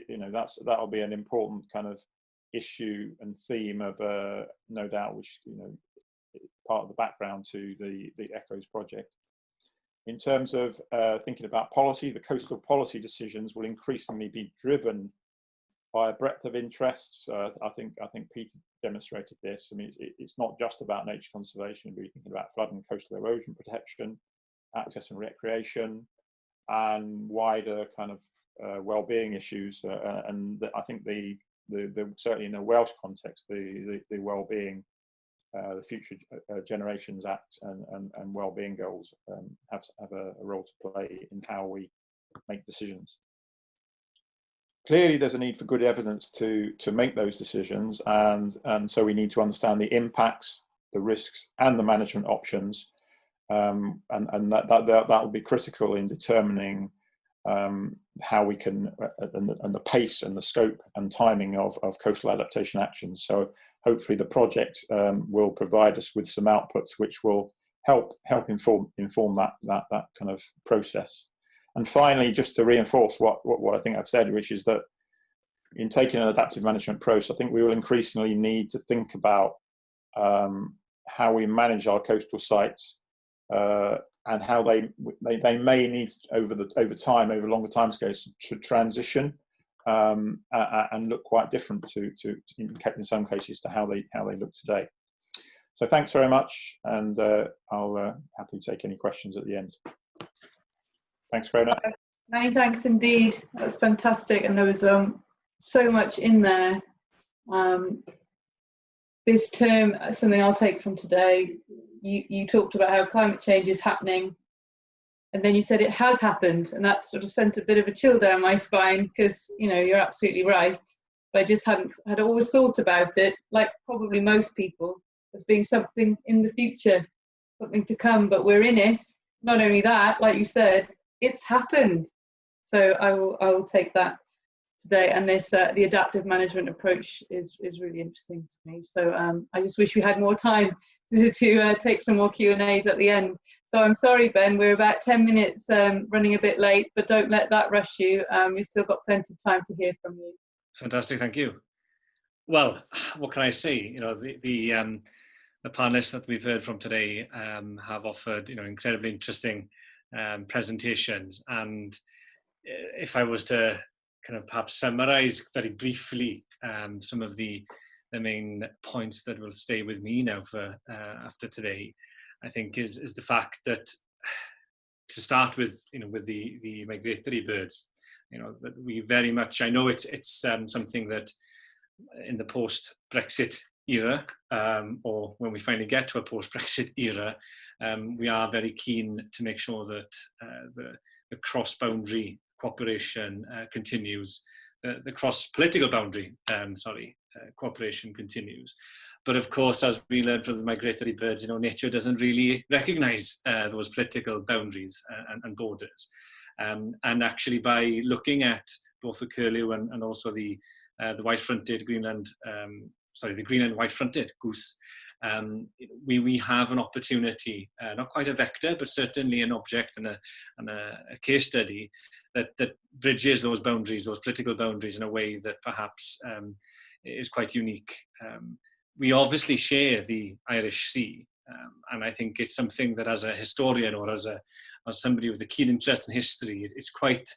that'll be an important kind of issue and theme of no doubt, which part of the background to the ECHOS project. In terms of thinking about policy, the coastal policy decisions will increasingly be driven by a breadth of interests. I think Peter demonstrated this. I mean, it's not just about nature conservation. We're thinking about flood and coastal erosion protection, access and recreation, and wider kind of well-being issues. And I think the certainly in the Welsh context, the well-being, the Future Generations Act and well-being goals have a role to play in how we make decisions. Clearly, there's a need for good evidence to make those decisions, and so we need to understand the impacts, the risks, and the management options, and that will be critical in determining how we can and the pace and the scope and timing of coastal adaptation actions. So hopefully the project will provide us with some outputs which will help inform that kind of process. And finally, just to reinforce what I think I've said, which is that in taking an adaptive management approach, I think we will increasingly need to think about how we manage our coastal sites and how they may need over longer timescales to transition and look quite different to in some cases to how they look today. So thanks very much, and I'll happily take any questions at the end. Thanks, Crona. Many thanks indeed. That's fantastic, and there was so much in there. This term, something I'll take from today. You talked about how climate change is happening, and then you said it has happened, and that sort of sent a bit of a chill down my spine, because you're absolutely right. But I just had always thought about it, like probably most people, as being something in the future, something to come. But we're in it. Not only that, like you said, it's happened. So I will take that today, and this the adaptive management approach is really interesting to me. So I just wish we had more time to take some more Q&As at the end. So I'm sorry, Ben, we're about 10 minutes running a bit late, but don't let that rush you. We've still got plenty of time to hear from you. Fantastic, thank you. Well, what can I say? The panelists that we've heard from today have offered incredibly interesting presentations, and if I was to kind of perhaps summarize very briefly some of the main points that will stay with me now for after today, I think is the fact that, to start with, with the migratory birds, that we very much, I know it's something that in the post-Brexit era, or when we finally get to a post-Brexit era, we are very keen to make sure that the cross-boundary cooperation continues, the cross-political boundary, cooperation continues. But of course, as we learned from the migratory birds, nature doesn't really recognise those political boundaries and borders. And actually, by looking at both the Curlew and also the white-fronted Greenland, the Greenland white-fronted goose, we have an opportunity, not quite a vector, but certainly an object and a case study that bridges those boundaries, those political boundaries, in a way that perhaps is quite unique. We obviously share the Irish Sea, and I think it's something that, as a historian or as somebody with a keen interest in history, it's quite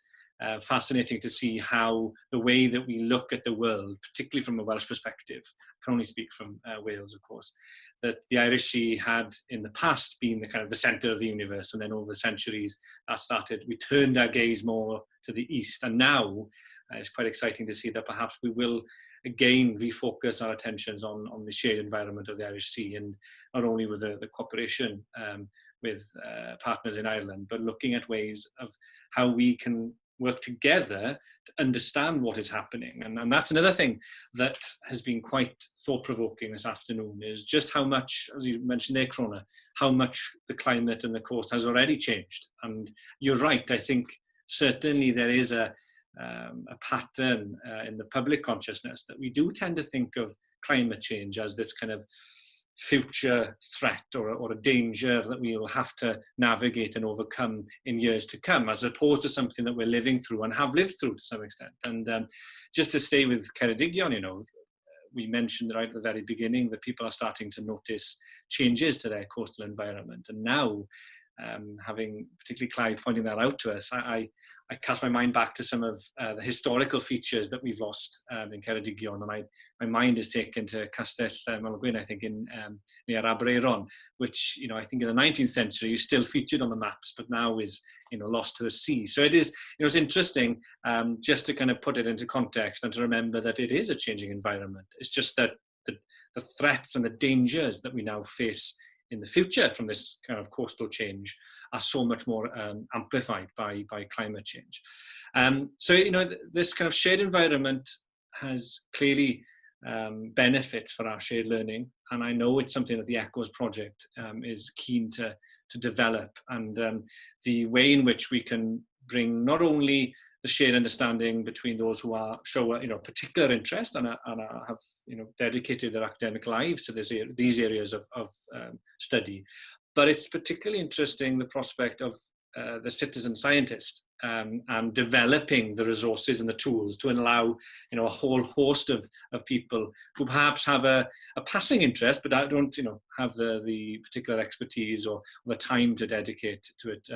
fascinating to see how the way that we look at the world, particularly from a Welsh perspective, I can only speak from Wales, of course, that the Irish Sea had in the past been the centre of the universe, and then over the centuries we turned our gaze more to the east, and now it's quite exciting to see that perhaps we will again refocus our attentions on the shared environment of the Irish Sea, and not only with the cooperation with partners in Ireland, but looking at ways of how we can work together to understand what is happening. And that's another thing that has been quite thought-provoking this afternoon, is just how much, as you mentioned there, Crona, how much the climate and the coast has already changed. And you're right, I think certainly there is a pattern in the public consciousness that we do tend to think of climate change as this kind of future threat or a danger that we will have to navigate and overcome in years to come, as opposed to something that we're living through and have lived through to some extent. And just to stay with Ceredigion, we mentioned right at the very beginning that people are starting to notice changes to their coastal environment, and now having particularly Clive pointing that out to us, I cast my mind back to some of the historical features that we've lost in Ceredigion, and my mind is taken to Castell Malgwyn, I think, in near Aberystwyth, which, you know, I think in the 19th century is still featured on the maps, but now is, you know, lost to the sea. So it is, you know, it's interesting just to kind of put it into context and to remember that it is a changing environment. It's just that the threats and the dangers that we now face in the future from this kind of coastal change are so much more amplified by climate change. So, you know, this kind of shared environment has clearly benefits for our shared learning, and I know it's something that the ECOS project is keen to develop, and the way in which we can bring not only the shared understanding between those who show you know, particular interest and have, you know, dedicated their academic lives to these areas of study, but it's particularly interesting the prospect of the citizen scientist and developing the resources and the tools to allow, you know, a whole host of people who perhaps have a passing interest but don't, you know, have the particular expertise or the time to dedicate to it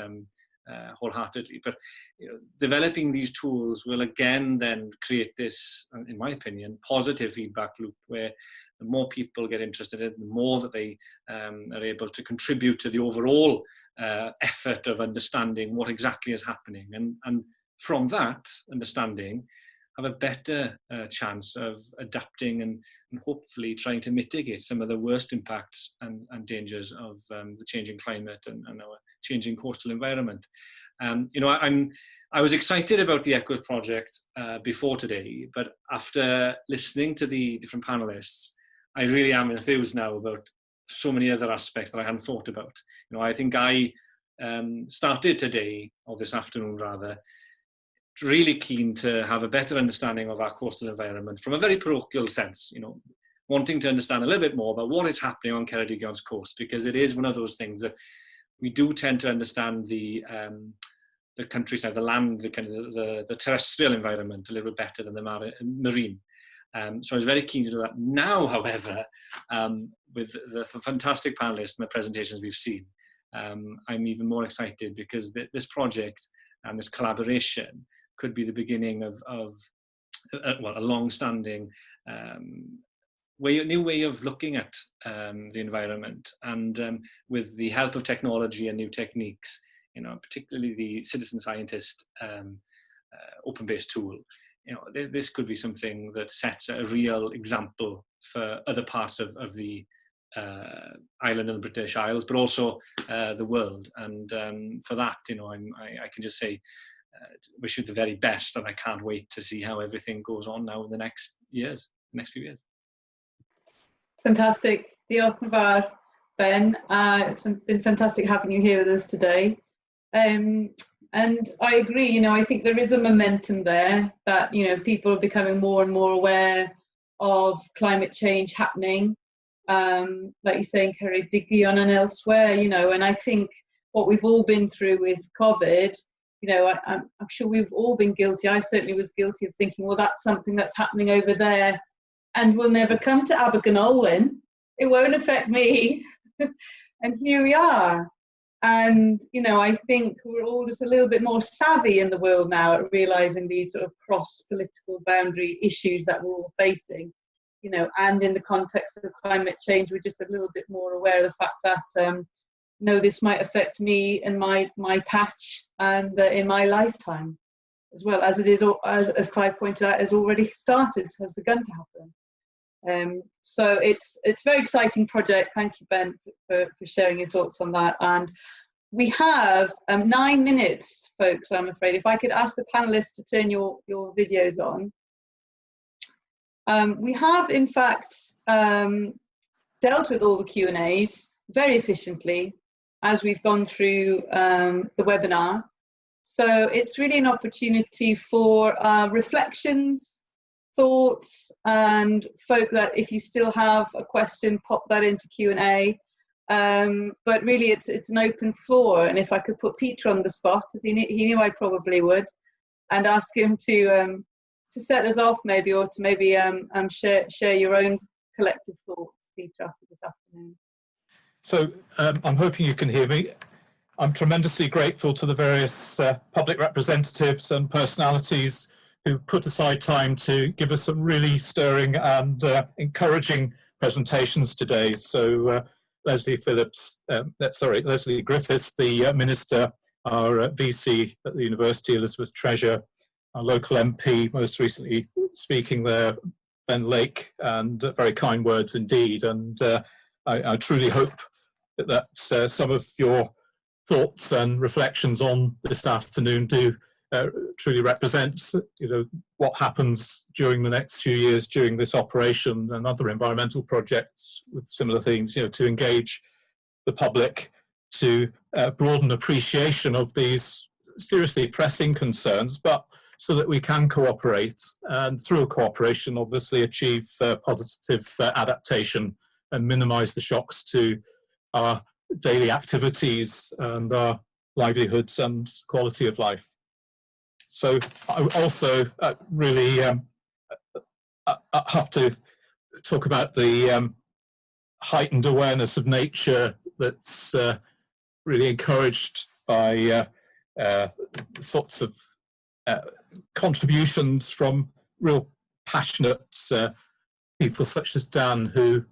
wholeheartedly. But, you know, developing these tools will again then create this, in my opinion, positive feedback loop where the more people get interested in it, the more that they are able to contribute to the overall effort of understanding what exactly is happening, and from that understanding have a better chance of adapting and hopefully trying to mitigate some of the worst impacts and dangers of the changing climate and our changing coastal environment. You know, I was excited about the ECOS project before today, but after listening to the different panelists, I really am enthused now about so many other aspects that I hadn't thought about. You know, I think I started today, or this afternoon rather, really keen to have a better understanding of our coastal environment from a very parochial sense, you know, wanting to understand a little bit more about what is happening on Ceredigion's coast, because it is one of those things that we do tend to understand the countryside, the land, the kind of the terrestrial environment a little bit better than the marine. So I was very keen to do that. Now, however, with the fantastic panelists and the presentations we've seen, I'm even more excited because this project and this collaboration could be the beginning of well, a long-standing new way of looking at the environment, and with the help of technology and new techniques, you know, particularly the citizen scientist open-based tool. You know, this could be something that sets a real example for other parts of the island and the British Isles, but also the world. And for that, you know, I can just say, wish you the very best, and I can't wait to see how everything goes on now in the next few years. Fantastic. Diolch yn fawr, Ben. It's been fantastic having you here with us today. And I agree, you know, I think there is a momentum there that, you know, people are becoming more and more aware of climate change happening, like you say, in Ceredigion and elsewhere, you know, and I think what we've all been through with COVID, you know, I'm sure we've all been guilty. I certainly was guilty of thinking, well, that's something that's happening over there and will never come to Aberystwyth. It won't affect me. And here we are. And, you know, I think we're all just a little bit more savvy in the world now at realising these sort of cross-political boundary issues that we're all facing, you know, and in the context of climate change, we're just a little bit more aware of the fact that, no, this might affect me and my patch and in my lifetime, as well as it is, as Clive pointed out, has already started, has begun to happen. So it's a very exciting project. Thank you, Ben, for sharing your thoughts on that. And we have 9 minutes, folks, I'm afraid. If I could ask the panelists to turn your videos on. We have, in fact, dealt with all the Q&As very efficiently as we've gone through the webinar. So it's really an opportunity for reflections, thoughts, and folk that if you still have a question, pop that into Q&A. But really it's an open floor, and if I could put Peter on the spot, as he knew I probably would, and ask him to set us off maybe, or to maybe share your own collective thoughts, Peter, after this afternoon. So I'm hoping you can hear me. I'm tremendously grateful to the various public representatives and personalities who put aside time to give us some really stirring and encouraging presentations today. So Lesley Griffiths, the Minister, our VC at the University, Elizabeth Treasure, our local MP, most recently speaking there, Ben Lake, and very kind words indeed. And I truly hope that some of your thoughts and reflections on this afternoon do truly represent, what happens during the next few years during this operation and other environmental projects with similar themes, to engage the public, to broaden appreciation of these seriously pressing concerns, but so that we can cooperate and through cooperation obviously achieve positive adaptation and minimise the shocks to our daily activities and our livelihoods and quality of life. So I also really have to talk about the heightened awareness of nature that's really encouraged by sorts of contributions from real passionate people such as Dan, who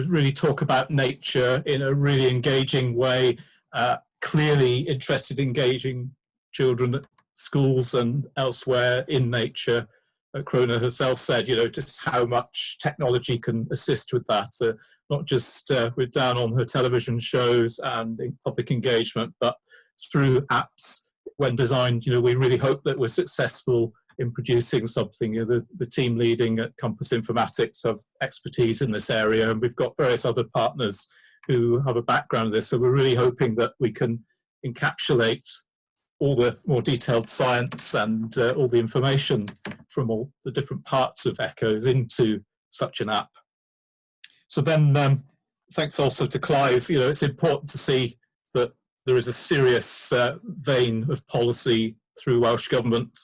really talk about nature in a really engaging way, clearly interested in engaging children at schools and elsewhere in nature. Crona herself said, just how much technology can assist with that, not just with Dan on her television shows and in public engagement, but through apps when designed. We really hope that we're successful in producing something. The team leading at Compass Informatics have expertise in this area, and we've got various other partners who have a background in this. So we're really hoping that we can encapsulate all the more detailed science and all the information from all the different parts of Echoes into such an app. So then, thanks also to Clive. It's important to see that there is a serious vein of policy through Welsh Government,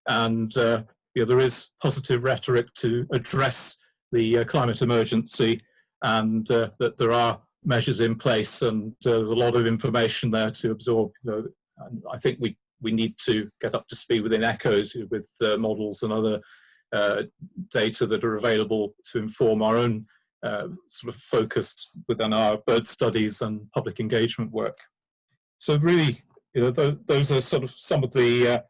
and there is positive rhetoric to address the climate emergency, and that there are measures in place, and there's a lot of information there to absorb. And I think we need to get up to speed within Echoes with models and other data that are available to inform our own sort of focus within our bird studies and public engagement work. So really, those are sort of some of the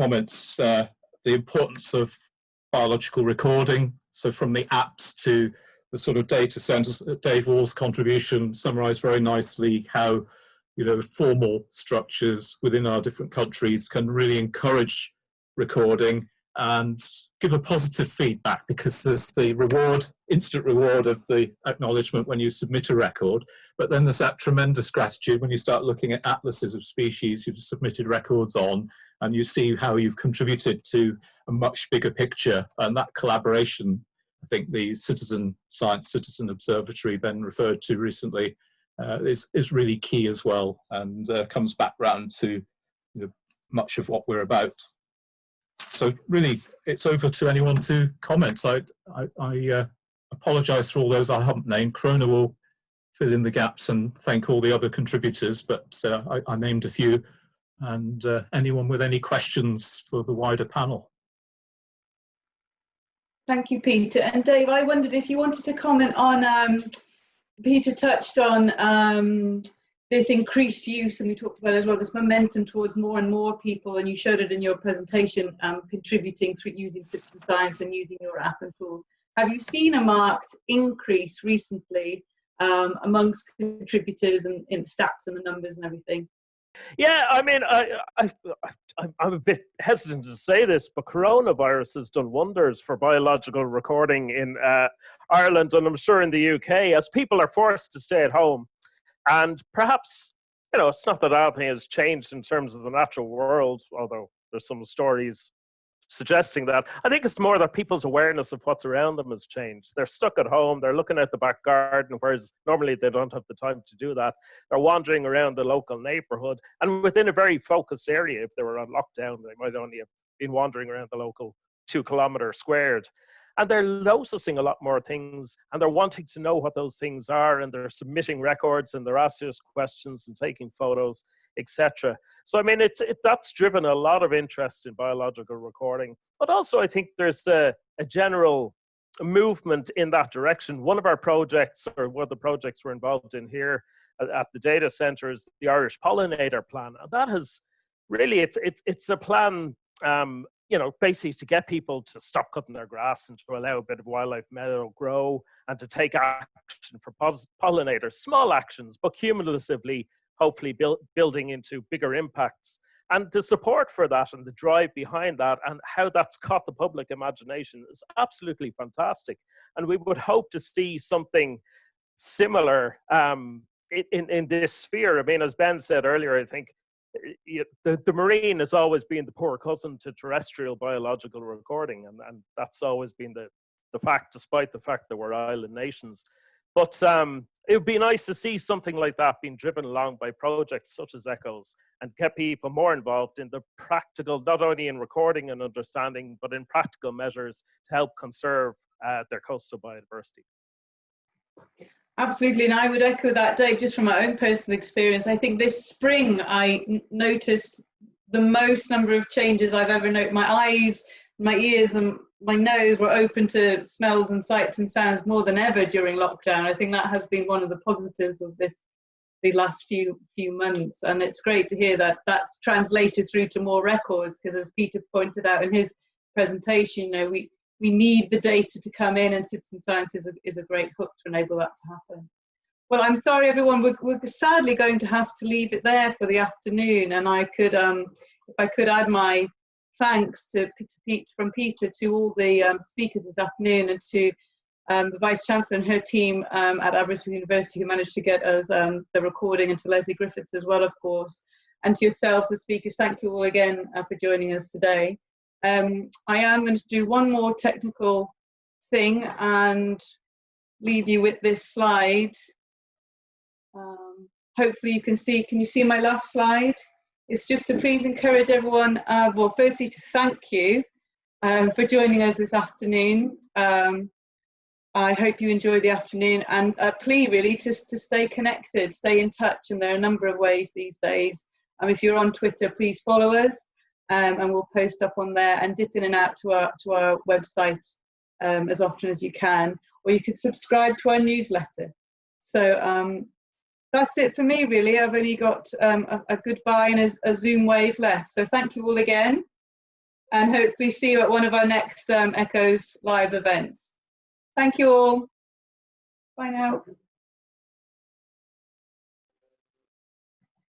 comments, the importance of biological recording. So from the apps to the sort of data centers, Dave Wall's contribution summarised very nicely how formal structures within our different countries can really encourage recording and give a positive feedback, because there's the reward, instant reward of the acknowledgement when you submit a record, but then there's that tremendous gratitude when you start looking at atlases of species you've submitted records on, and you see how you've contributed to a much bigger picture. And that collaboration, I think the Citizen Observatory Ben referred to recently, is really key as well, and comes back round to much of what we're about. So really, it's over to anyone to comment. I apologise for all those I haven't named. Crona will fill in the gaps and thank all the other contributors, but I named a few, and anyone with any questions for the wider panel. Thank you, Peter. And Dave, I wondered if you wanted to comment on, Peter touched on this increased use, and we talked about as well, this momentum towards more and more people, and you showed it in your presentation, contributing through using citizen science and using your app and tools. Have you seen a marked increase recently amongst contributors and in stats and the numbers and everything? Yeah, I mean, I'm a bit hesitant to say this, but coronavirus has done wonders for biological recording in Ireland, and I'm sure in the UK, as people are forced to stay at home. And perhaps, it's not that anything has changed in terms of the natural world, although there's some stories suggesting that. I think it's more that people's awareness of what's around them has changed. They're stuck at home, they're looking at the back garden, whereas normally they don't have the time to do that. They're wandering around the local neighbourhood, and within a very focused area. If they were on lockdown, they might only have been wandering around the local 2 kilometre squared. And they're noticing a lot more things, and they're wanting to know what those things are, and they're submitting records, and they're asking us questions and taking photos. etc. So I mean, that's driven a lot of interest in biological recording, but also I think there's a general movement in that direction. One of our projects, or one of the projects we're involved in here at the data center, is the Irish Pollinator Plan. And that has really, it's a plan, you know, basically to get people to stop cutting their grass and to allow a bit of wildlife meadow grow and to take action for pollinators. Small actions, but cumulatively, hopefully building into bigger impacts. And the support for that and the drive behind that and how that's caught the public imagination is absolutely fantastic. And we would hope to see something similar in this sphere. I mean, as Ben said earlier, I think the marine has always been the poor cousin to terrestrial biological recording. And that's always been the fact, despite the fact that we're island nations. But it would be nice to see something like that being driven along by projects such as ECHOS and get people more involved in the practical, not only in recording and understanding, but in practical measures to help conserve their coastal biodiversity. Absolutely, and I would echo that, Dave, just from my own personal experience. I think this spring I noticed the most number of changes I've ever noticed. My eyes, my ears and my nose were open to smells and sights and sounds more than ever during lockdown. I think that has been one of the positives of the last few months, and it's great to hear that that's translated through to more records, because as Peter pointed out in his presentation, you know, we need the data to come in, and citizen science is a great hook to enable that to happen. Well, I'm sorry everyone, we're sadly going to have to leave it there for the afternoon, and I could, if I could add my thanks from Peter to all the speakers this afternoon, and to the Vice-chancellor and her team at Aberystwyth University, who managed to get us the recording, and to Lesley Griffiths as well, of course, and to yourself, the speakers. Thank you all again for joining us today. I am going to do one more technical thing and leave you with this slide. Hopefully you can you see my last slide? It's just to please encourage everyone, well, firstly to thank you for joining us this afternoon. I hope you enjoy the afternoon, and a plea really to stay connected, stay in touch, and there are a number of ways these days. If you're on Twitter, please follow us, and we'll post up on there, and dip in and out to our website as often as you can, or you can subscribe to our newsletter. So that's it for me, really. I've only got a goodbye and a Zoom wave left. So thank you all again, and hopefully see you at one of our next ECHOS live events. Thank you all. Bye now.